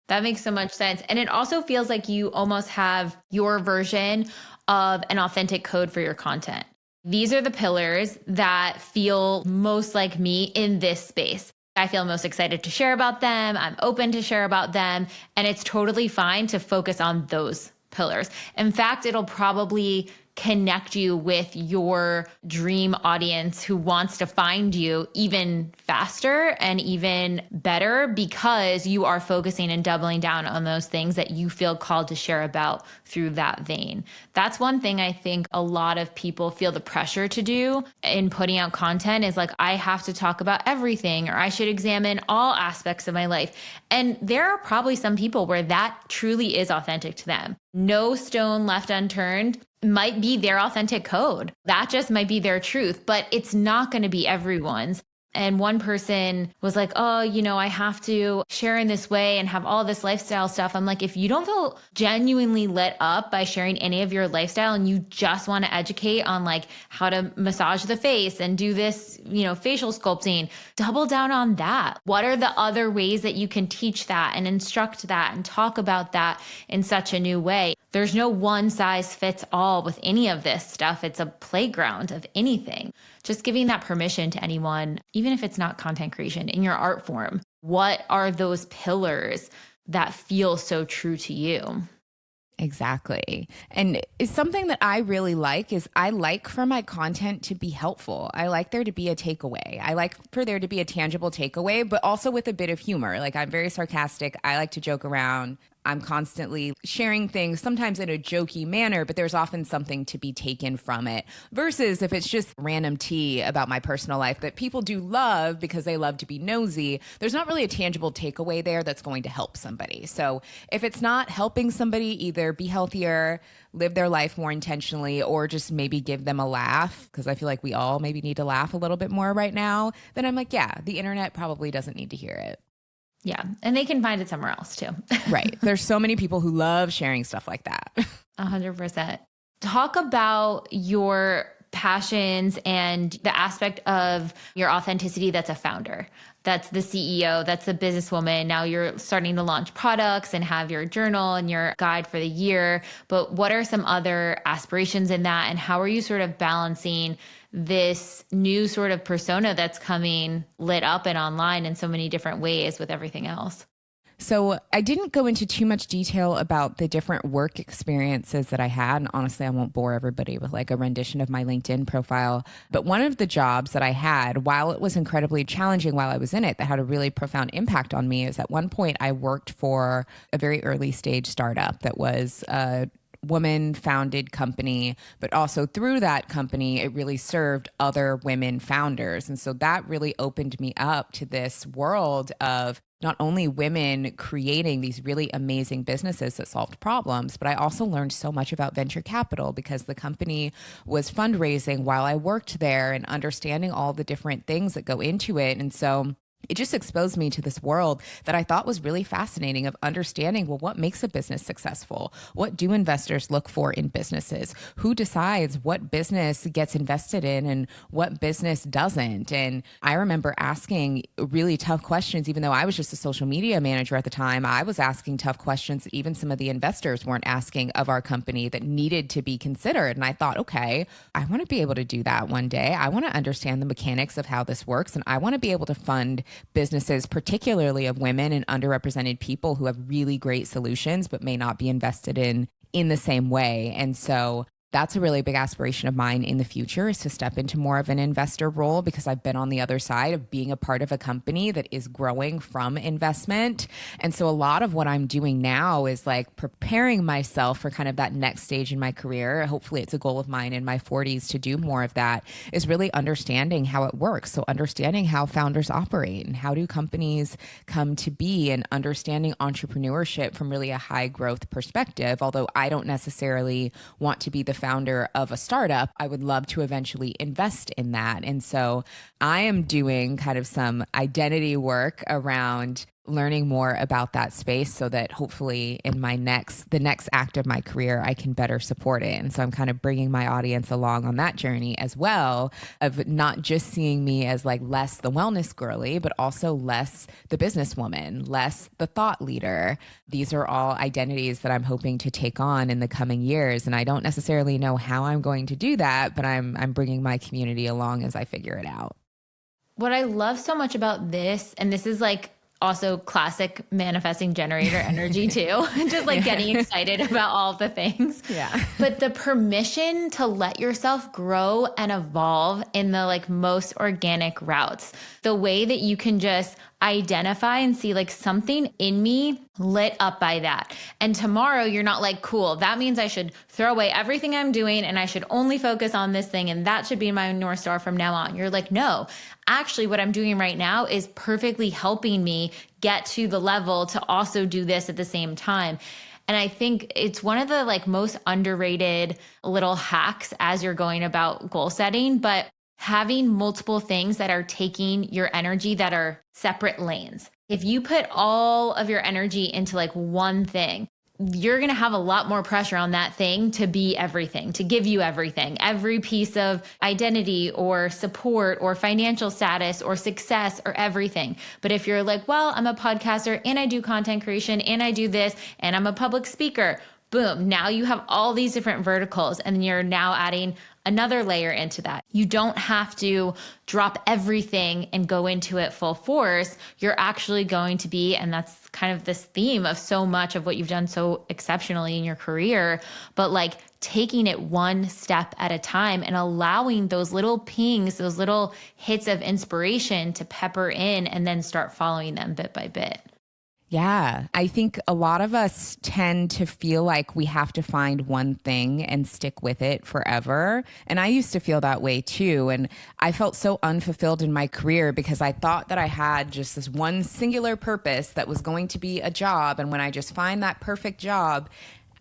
That makes so much sense. And it also feels like you almost have your version of an authentic code for your content. These are the pillars that feel most like me in this space. I feel most excited to share about them. I'm open to share about them. And it's totally fine to focus on those pillars. In fact, it'll probably connect you with your dream audience who wants to find you even faster and even better because you are focusing and doubling down on those things that you feel called to share about through that vein. That's one thing I think a lot of people feel the pressure to do in putting out content is like, I have to talk about everything, or I should examine all aspects of my life. And there are probably some people where that truly is authentic to them. No stone left unturned might be their authentic code. That just might be their truth, but it's not going to be everyone's. And one person was like, oh, I have to share in this way and have all this lifestyle stuff. I'm like, if you don't feel genuinely lit up by sharing any of your lifestyle and you just want to educate on like how to massage the face and do this, facial sculpting, double down on that. What are the other ways that you can teach that and instruct that and talk about that in such a new way? There's no one size fits all with any of this stuff. It's a playground of anything. Just giving that permission to anyone, even if it's not content creation, in your art form. What are those pillars that feel so true to you? Exactly. And it's something that I really like is I like for my content to be helpful. I like there to be a takeaway. I like for there to be a tangible takeaway, but also with a bit of humor. Like I'm very sarcastic. I like to joke around. I'm constantly sharing things, sometimes in a jokey manner, but there's often something to be taken from it. Versus if it's just random tea about my personal life that people do love because they love to be nosy, there's not really a tangible takeaway there that's going to help somebody. So if it's not helping somebody either be healthier, live their life more intentionally, or just maybe give them a laugh, because I feel like we all maybe need to laugh a little bit more right now, then I'm like, yeah, the internet probably doesn't need to hear it. Yeah. And they can find it somewhere else too. Right. There's so many people who love sharing stuff like that. 100%. Talk about your passions and the aspect of your authenticity that's a founder. That's the CEO, that's the businesswoman. Now you're starting to launch products and have your journal and your guide for the year. But what are some other aspirations in that? And how are you sort of balancing this new sort of persona that's coming lit up and online in so many different ways with everything else? So I didn't go into too much detail about the different work experiences that I had. And honestly, I won't bore everybody with like a rendition of my LinkedIn profile. But one of the jobs that I had, while it was incredibly challenging while I was in it, that had a really profound impact on me is at one point I worked for a very early stage startup that was a woman-founded company, but also through that company, it really served other women founders. And so that really opened me up to this world of not only women creating these really amazing businesses that solved problems, but I also learned so much about venture capital because the company was fundraising while I worked there and understanding all the different things that go into it. And so it just exposed me to this world that I thought was really fascinating of understanding, well, what makes a business successful? What do investors look for in businesses? Who decides what business gets invested in and what business doesn't? And I remember asking really tough questions, even though I was just a social media manager at the time. I was asking tough questions that even some of the investors weren't asking of our company that needed to be considered. And I thought, okay, I want to be able to do that one day. I want to understand the mechanics of how this works. And I want to be able to fund businesses, particularly of women and underrepresented people who have really great solutions, but may not be invested in the same way. And so that's a really big aspiration of mine in the future, is to step into more of an investor role, because I've been on the other side of being a part of a company that is growing from investment. And so a lot of what I'm doing now is like preparing myself for kind of that next stage in my career. Hopefully it's a goal of mine in my 40s to do more of that, is really understanding how it works. So understanding how founders operate and how do companies come to be, and understanding entrepreneurship from really a high growth perspective. Although I don't necessarily want to be the founder of a startup, I would love to eventually invest in that. And so I am doing kind of some identity work around learning more about that space so that hopefully in the next act of my career, I can better support it. And so I'm kind of bringing my audience along on that journey as well, of not just seeing me as like less the wellness girly, but also less the businesswoman, less the thought leader. These are all identities that I'm hoping to take on in the coming years. And I don't necessarily know how I'm going to do that, but I'm bringing my community along as I figure it out. What I love so much about this, and this is like also classic manifesting generator energy too, just like getting excited about all the things. Yeah. But the permission to let yourself grow and evolve in the like most organic routes, the way that you can just identify and see like something in me lit up by that. And tomorrow you're not like, cool, that means I should throw away everything I'm doing and I should only focus on this thing and that should be my North Star from now on. You're like, no, actually what I'm doing right now is perfectly helping me get to the level to also do this at the same time. And I think it's one of the like most underrated little hacks as you're going about goal setting, but having multiple things that are taking your energy that are separate lanes. If you put all of your energy into like one thing, you're going to have a lot more pressure on that thing to be everything, to give you everything, every piece of identity or support or financial status or success or everything. But if you're like, well, I'm a podcaster and I do content creation and I do this and I'm a public speaker, boom, now you have all these different verticals and you're now adding another layer into that. You don't have to drop everything and go into it full force. You're actually going to be, and that's kind of this theme of so much of what you've done so exceptionally in your career, but like taking it one step at a time and allowing those little pings, those little hits of inspiration to pepper in and then start following them bit by bit. Yeah, I think a lot of us tend to feel like we have to find one thing and stick with it forever. And I used to feel that way too. And I felt so unfulfilled in my career because I thought that I had just this one singular purpose that was going to be a job. And when I just find that perfect job,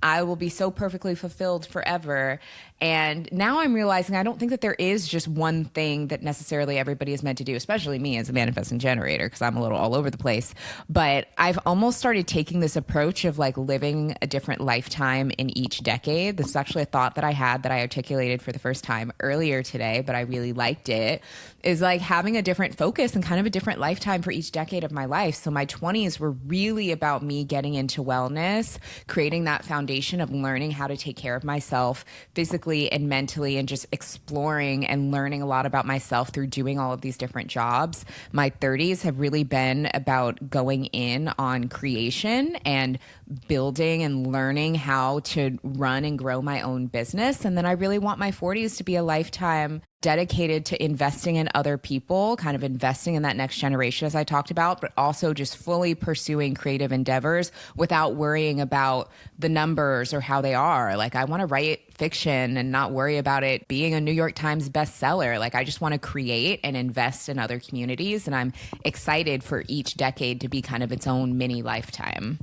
I will be so perfectly fulfilled forever. And now I'm realizing I don't think that there is just one thing that necessarily everybody is meant to do, especially me as a manifesting generator, because I'm a little all over the place. But I've almost started taking this approach of like living a different lifetime in each decade. This is actually a thought that I had that I articulated for the first time earlier today, but I really liked it, is like having a different focus and kind of a different lifetime for each decade of my life. So my 20s were really about me getting into wellness, creating that foundation of learning how to take care of myself physically and mentally, and just exploring and learning a lot about myself through doing all of these different jobs. My 30s have really been about going in on creation and building and learning how to run and grow my own business. And then I really want my 40s to be a lifetime dedicated to investing in other people, kind of investing in that next generation, as I talked about, but also just fully pursuing creative endeavors without worrying about the numbers or how they are. Like, I want to write fiction and not worry about it being a New York Times bestseller. Like, I just want to create and invest in other communities. And I'm excited for each decade to be kind of its own mini lifetime.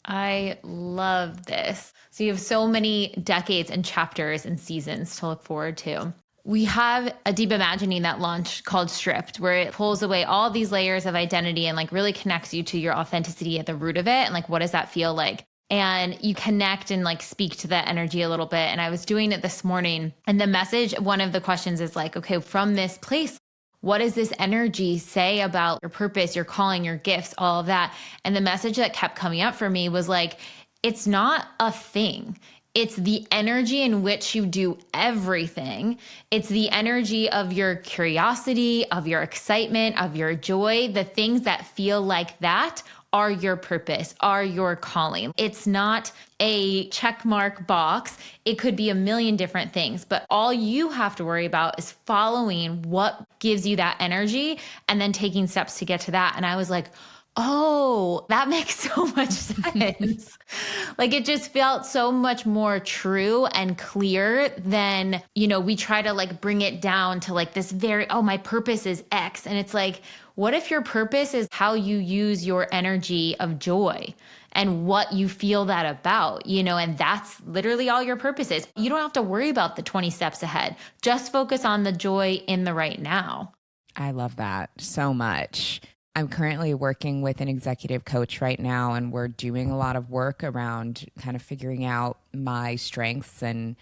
I love this. So you have so many decades and chapters and seasons to look forward to. We have a deep imagining that launched called Stripped, where it pulls away all these layers of identity and like really connects you to your authenticity at the root of it. And like, what does that feel like? And you connect and like speak to that energy a little bit. And I was doing it this morning, and the message, one of the questions is like, okay, from this place, what does this energy say about your purpose, your calling, your gifts, all of that? And the message that kept coming up for me was like, it's not a thing. It's the energy in which you do everything. It's the energy of your curiosity, of your excitement, of your joy. The things that feel like that are your purpose, are your calling. It's not a checkmark box. It could be a million different things, but all you have to worry about is following what gives you that energy and then taking steps to get to that. And I was like, oh, that makes so much sense. Like, it just felt so much more true and clear than, we try to like bring it down to like this my purpose is X. And it's like, what if your purpose is how you use your energy of joy and what you feel that about, and that's literally all your purpose is. You don't have to worry about the 20 steps ahead. Just focus on the joy in the right now. I love that so much. I'm currently working with an executive coach right now, and we're doing a lot of work around kind of figuring out my strengths and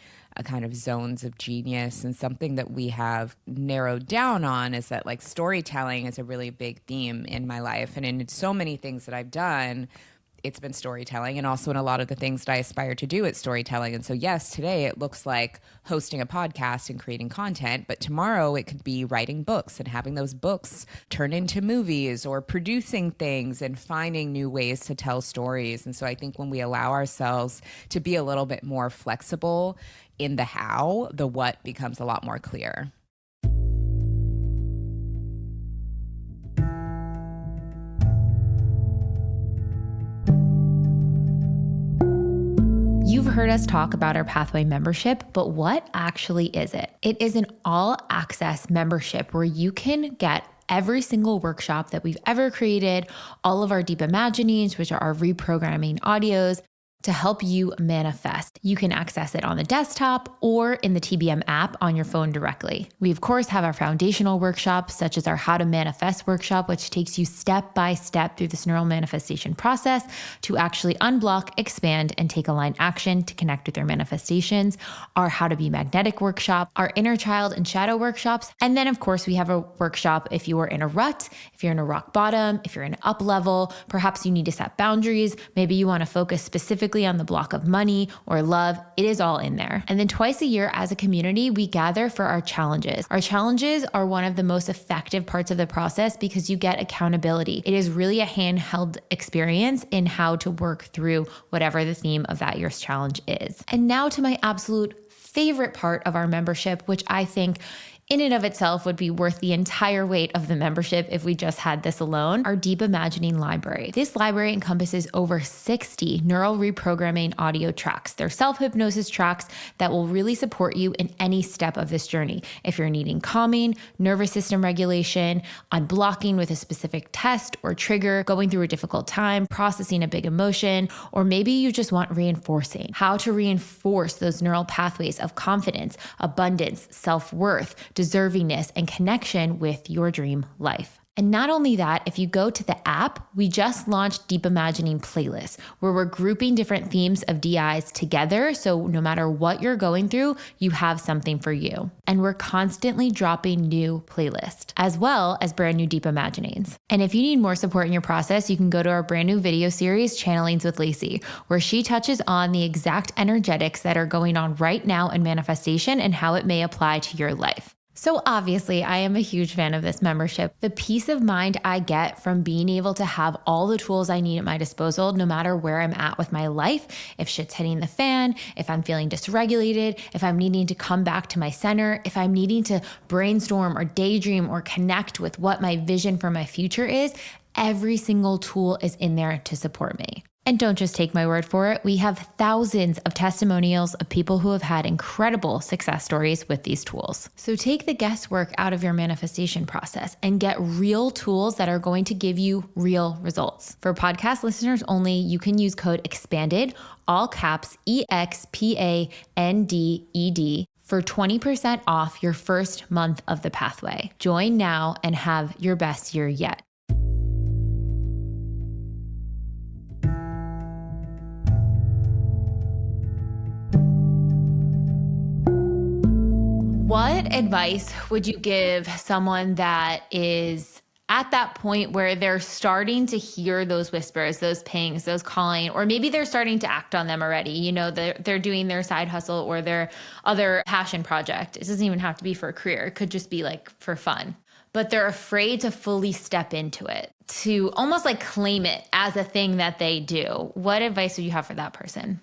kind of zones of genius. And something that we have narrowed down on is that like storytelling is a really big theme in my life. And in so many things that I've done, it's been storytelling, and also in a lot of the things that I aspire to do, it's storytelling. And so yes, today it looks like hosting a podcast and creating content, but tomorrow it could be writing books and having those books turn into movies, or producing things and finding new ways to tell stories. And so I think when we allow ourselves to be a little bit more flexible in the how, the what becomes a lot more clear. You've heard us talk about our Pathway membership, but what actually is it? It is an all-access membership where you can get every single workshop that we've ever created, all of our deep imaginings, which are our reprogramming audios, to help you manifest. You can access it on the desktop or in the TBM app on your phone directly. We, of course, have our foundational workshops, such as our How to Manifest workshop, which takes you step by step through this neural manifestation process to actually unblock, expand, and take aligned action to connect with your manifestations. Our How to Be Magnetic workshop, our Inner Child and Shadow workshops. And then, of course, we have a workshop if you are in a rut, if you're in a rock bottom, if you're in an up level, perhaps you need to set boundaries. Maybe you want to focus specifically on the block of money or love. It is all in there. And then twice a year as a community, we gather for our challenges. Our challenges are one of the most effective parts of the process because you get accountability. It is really a handheld experience in how to work through whatever the theme of that year's challenge is. And now to my absolute favorite part of our membership, which I think in and of itself would be worth the entire weight of the membership if we just had this alone, our Deep Imagining library. This library encompasses over 60 neural reprogramming audio tracks. They're self-hypnosis tracks that will really support you in any step of this journey. If you're needing calming, nervous system regulation, unblocking with a specific test or trigger, going through a difficult time, processing a big emotion, or maybe you just want reinforcing, how to reinforce those neural pathways of confidence, abundance, self-worth, deservingness, and connection with your dream life. And not only that, if you go to the app, we just launched Deep Imagining playlists where we're grouping different themes of DIs together. So no matter what you're going through, you have something for you. And we're constantly dropping new playlists as well as brand new Deep Imaginings. And if you need more support in your process, you can go to our brand new video series, Channelings with Lacey, where she touches on the exact energetics that are going on right now in manifestation and how it may apply to your life. So obviously, I am a huge fan of this membership. The peace of mind I get from being able to have all the tools I need at my disposal, no matter where I'm at with my life, if shit's hitting the fan, if I'm feeling dysregulated, if I'm needing to come back to my center, if I'm needing to brainstorm or daydream or connect with what my vision for my future is, every single tool is in there to support me. And don't just take my word for it. We have thousands of testimonials of people who have had incredible success stories with these tools. So take the guesswork out of your manifestation process and get real tools that are going to give you real results. For podcast listeners only, you can use code EXPANDED, all caps EXPANDED, for 20% off your first month of the pathway. Join now and have your best year yet. What advice would you give someone that is at that point where they're starting to hear those whispers, those pings, those calling, or maybe they're starting to act on them already? You know, they're doing their side hustle or their other passion project. It doesn't even have to be for a career. It could just be like for fun. But they're afraid to fully step into it, to almost like claim it as a thing that they do. What advice would you have for that person?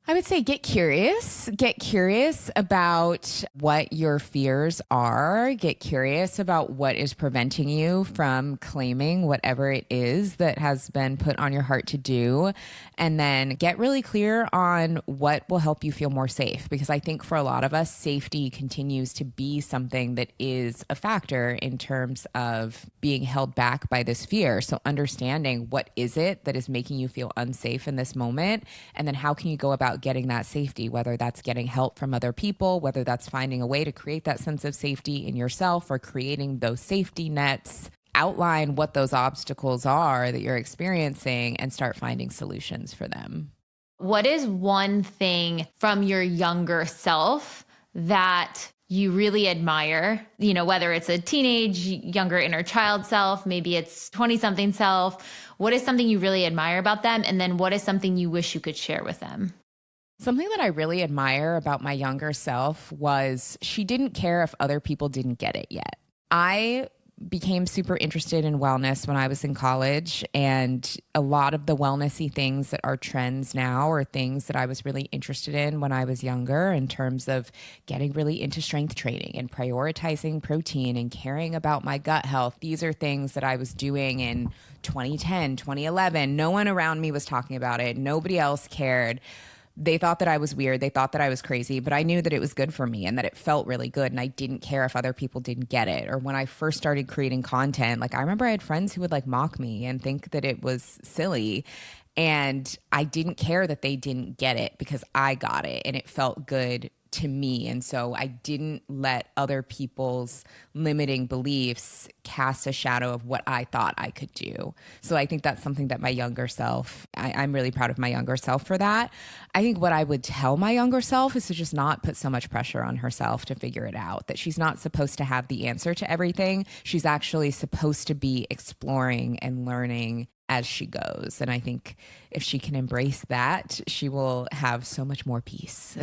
I would say get curious. Get curious about what your fears are. Get curious about what is preventing you from claiming whatever it is that has been put on your heart to do. And then get really clear on what will help you feel more safe. Because I think for a lot of us, safety continues to be something that is a factor in terms of being held back by this fear. So understanding what is it that is making you feel unsafe in this moment, and then how can you go about getting that safety, whether that's getting help from other people, whether that's finding a way to create that sense of safety in yourself or creating those safety nets. Outline what those obstacles are that you're experiencing and start finding solutions for them. What is one thing from your younger self that you really admire? You know, whether it's a teenage, younger inner child self, maybe it's 20-something self. What is something you really admire about them? And then what is something you wish you could share with them? Something that I really admire about my younger self was she didn't care if other people didn't get it yet. I became super interested in wellness when I was in college, and a lot of the wellnessy things that are trends now are things that I was really interested in when I was younger, in terms of getting really into strength training and prioritizing protein and caring about my gut health. These are things that I was doing in 2010, 2011. No one around me was talking about it. Nobody else cared. They thought that I was weird. They thought that I was crazy, but I knew that it was good for me and that it felt really good. And I didn't care if other people didn't get it. Or when I first started creating content, like I remember I had friends who would like mock me and think that it was silly. And I didn't care that they didn't get it because I got it and it felt good to me. And so I didn't let other people's limiting beliefs cast a shadow of what I thought I could do. So I think that's something that my younger self, I'm really proud of my younger self for that. I think what I would tell my younger self is to just not put so much pressure on herself to figure it out, that she's not supposed to have the answer to everything. She's actually supposed to be exploring and learning as she goes. And I think if she can embrace that, she will have so much more peace.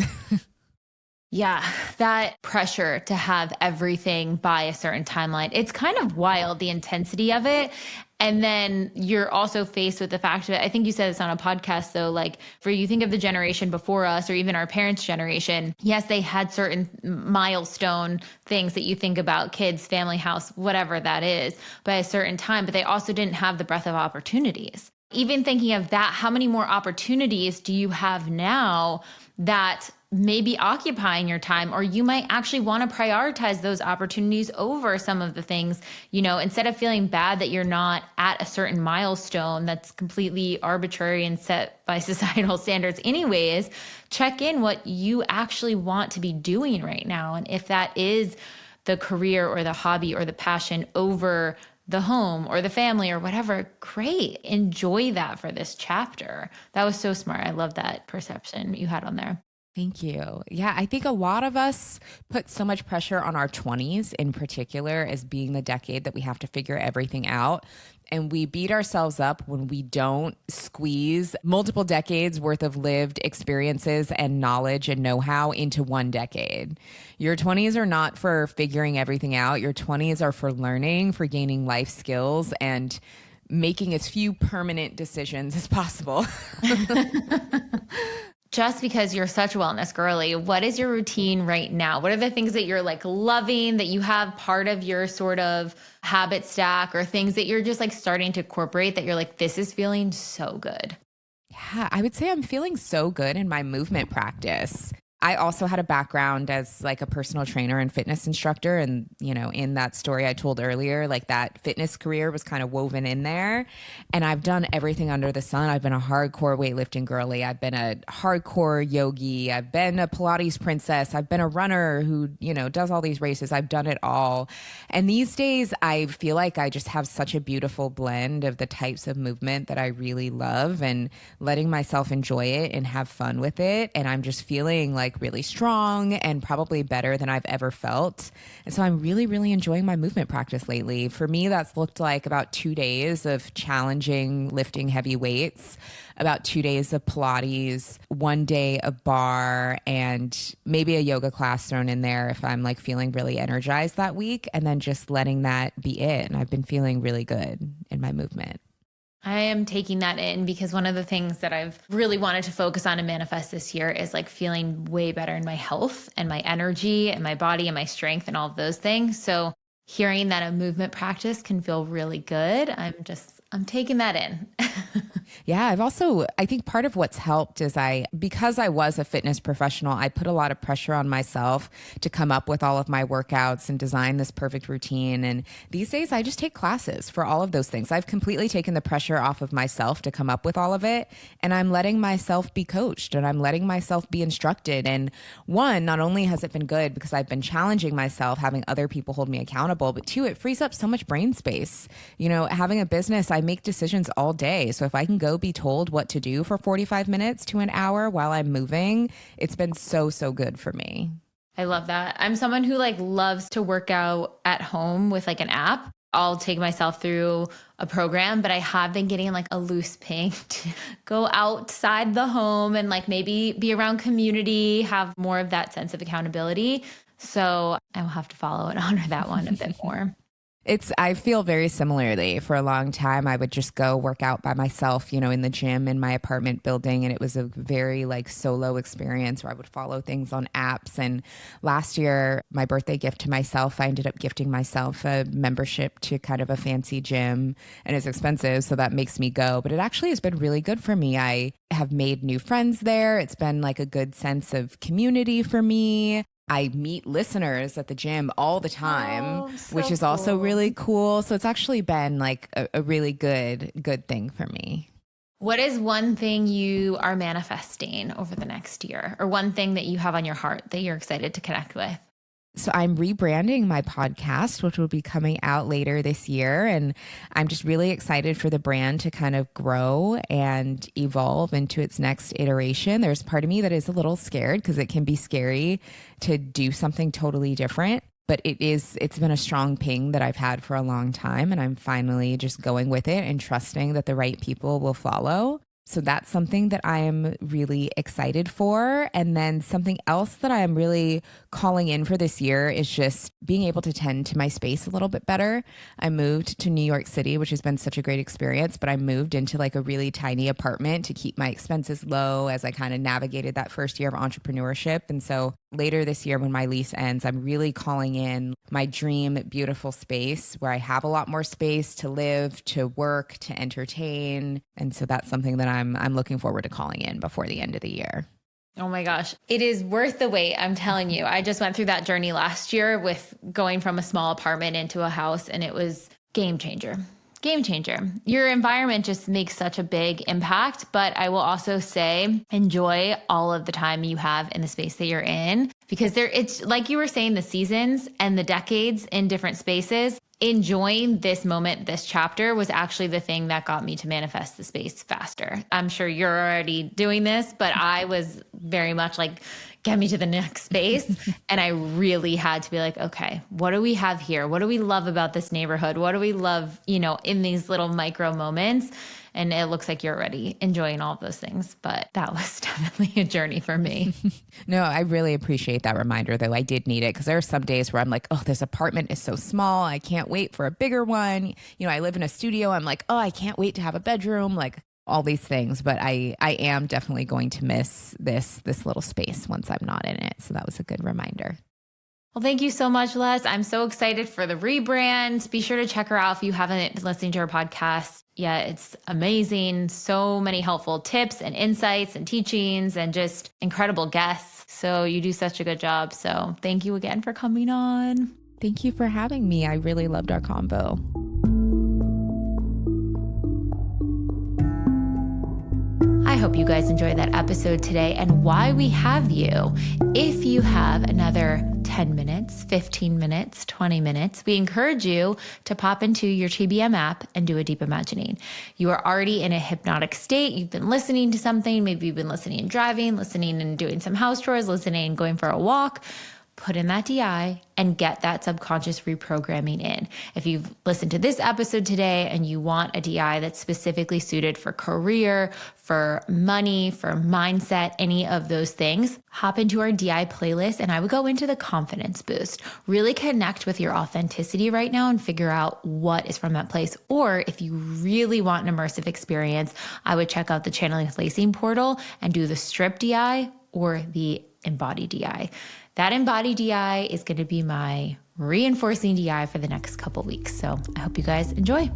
Yeah, that pressure to have everything by a certain timeline. It's kind of wild, the intensity of it. And then you're also faced with the fact that, I think you said this on a podcast though, like for you think of the generation before us or even our parents' generation, yes, they had certain milestone things that you think about, kids, family, house, whatever that is, by a certain time, but they also didn't have the breadth of opportunities. Even thinking of that, how many more opportunities do you have now that may be occupying your time, or you might actually want to prioritize those opportunities over some of the things, you know, instead of feeling bad that you're not at a certain milestone that's completely arbitrary and set by societal standards anyways, check in what you actually want to be doing right now. And if that is the career or the hobby or the passion over the home or the family or whatever, great. Enjoy that for this chapter. That was so smart. I love that perception you had on there. Thank you. Yeah, I think a lot of us put so much pressure on our 20s in particular as being the decade that we have to figure everything out. And we beat ourselves up when we don't squeeze multiple decades worth of lived experiences and knowledge and know-how into one decade. Your 20s are not for figuring everything out. Your 20s are for learning, for gaining life skills, and making as few permanent decisions as possible. Just because you're such a wellness girly, what is your routine right now? What are the things that you're like loving, that you have part of your sort of habit stack, or things that you're just like starting to incorporate that you're like, this is feeling so good? Yeah, I would say I'm feeling so good in my movement practice. I also had a background as like a personal trainer and fitness instructor. And, you know, in that story I told earlier, like that fitness career was kind of woven in there. And I've done everything under the sun. I've been a hardcore weightlifting girly. I've been a hardcore yogi. I've been a Pilates princess. I've been a runner who, you know, does all these races. I've done it all. And these days I feel like I just have such a beautiful blend of the types of movement that I really love, and letting myself enjoy it and have fun with it. And I'm just feeling like really strong and probably better than I've ever felt. And so I'm really, really enjoying my movement practice lately. For me, that's looked like about 2 days of challenging lifting heavy weights, about 2 days of Pilates, 1 day of bar, and maybe a yoga class thrown in there if I'm like feeling really energized that week, and then just letting that be it. And I've been feeling really good in my movement. I am taking that in because one of the things that I've really wanted to focus on and manifest this year is like feeling way better in my health and my energy and my body and my strength and all of those things. So hearing that a movement practice can feel really good, I'm taking that in. Yeah, I think part of what's helped is because I was a fitness professional, I put a lot of pressure on myself to come up with all of my workouts and design this perfect routine. And these days I just take classes for all of those things. I've completely taken the pressure off of myself to come up with all of it. And I'm letting myself be coached, and I'm letting myself be instructed. And one, not only has it been good because I've been challenging myself, having other people hold me accountable, but two, it frees up so much brain space. You know, having a business, I make decisions all day. So if I can go be told what to do for 45 minutes to an hour while I'm moving, it's been so, so good for me. I love that. I'm someone who like loves to work out at home with like an app. I'll take myself through a program, but I have been getting like a loose ping to go outside the home and like maybe be around community, have more of that sense of accountability. So I will have to follow and honor that one a bit more. I feel very similarly. For a long time, I would just go work out by myself, you know, in the gym in my apartment building. And it was a very like solo experience where I would follow things on apps. And last year, my birthday gift to myself, I ended up gifting myself a membership to kind of a fancy gym, and it's expensive. So that makes me go, but it actually has been really good for me. I have made new friends there. It's been like a good sense of community for me. I meet listeners at the gym all the time, which is also really cool. So it's actually been like a really good thing for me. What is one thing you are manifesting over the next year, or one thing that you have on your heart that you're excited to connect with? So I'm rebranding my podcast, which will be coming out later this year. And I'm just really excited for the brand to kind of grow and evolve into its next iteration. There's part of me that is a little scared because it can be scary to do something totally different. But it's been a strong ping that I've had for a long time. And I'm finally just going with it and trusting that the right people will follow. So that's something that I am really excited for. And then something else that I am really calling in for this year is just being able to tend to my space a little bit better. I moved to New York City, which has been such a great experience, but I moved into like a really tiny apartment to keep my expenses low as I kind of navigated that first year of entrepreneurship. And so later this year, when my lease ends, I'm really calling in my dream, beautiful space where I have a lot more space to live, to work, to entertain. And so that's something that I'm looking forward to calling in before the end of the year. Oh my gosh. It is worth the wait. I'm telling you, I just went through that journey last year with going from a small apartment into a house, and it was game changer. Game changer. Your environment just makes such a big impact, but I will also say enjoy all of the time you have in the space that you're in, because it's like you were saying, the seasons and the decades in different spaces, enjoying this moment, this chapter was actually the thing that got me to manifest the space faster. I'm sure you're already doing this, but I was very much like, get me to the next space. And I really had to be like, okay, what do we have here? What do we love about this neighborhood? What do we love, in these little micro moments? And it looks like you're already enjoying all of those things, but that was definitely a journey for me. No, I really appreciate that reminder, though. I did need it because there are some days where I'm like, oh, this apartment is so small. I can't wait for a bigger one. I live in a studio. I'm like, oh, I can't wait to have a bedroom, like all these things. But I am definitely going to miss this little space once I'm not in it. So that was a good reminder. Well, thank you so much, Les. I'm so excited for the rebrand. Be sure to check her out if you haven't been listening to her podcast yet. It's amazing. So many helpful tips and insights and teachings and just incredible guests. So you do such a good job. So thank you again for coming on. Thank you for having me. I really loved our combo. I hope you guys enjoyed that episode today and why we have you. If you have another 10 minutes, 15 minutes, 20 minutes, we encourage you to pop into your TBM app and do a deep imagining. You are already in a hypnotic state. You've been listening to something. Maybe you've been listening and driving, listening and doing some house chores, listening and going for a walk. Put in that DI and get that subconscious reprogramming in. If you've listened to this episode today and you want a DI that's specifically suited for career, for money, for mindset, any of those things, hop into our DI playlist and I would go into the confidence boost. Really connect with your authenticity right now and figure out what is from that place. Or if you really want an immersive experience, I would check out the Channeling with Lacing portal and do the strip DI or the embody DI. That embody DI is going to be my reinforcing DI for the next couple weeks. So I hope you guys enjoy.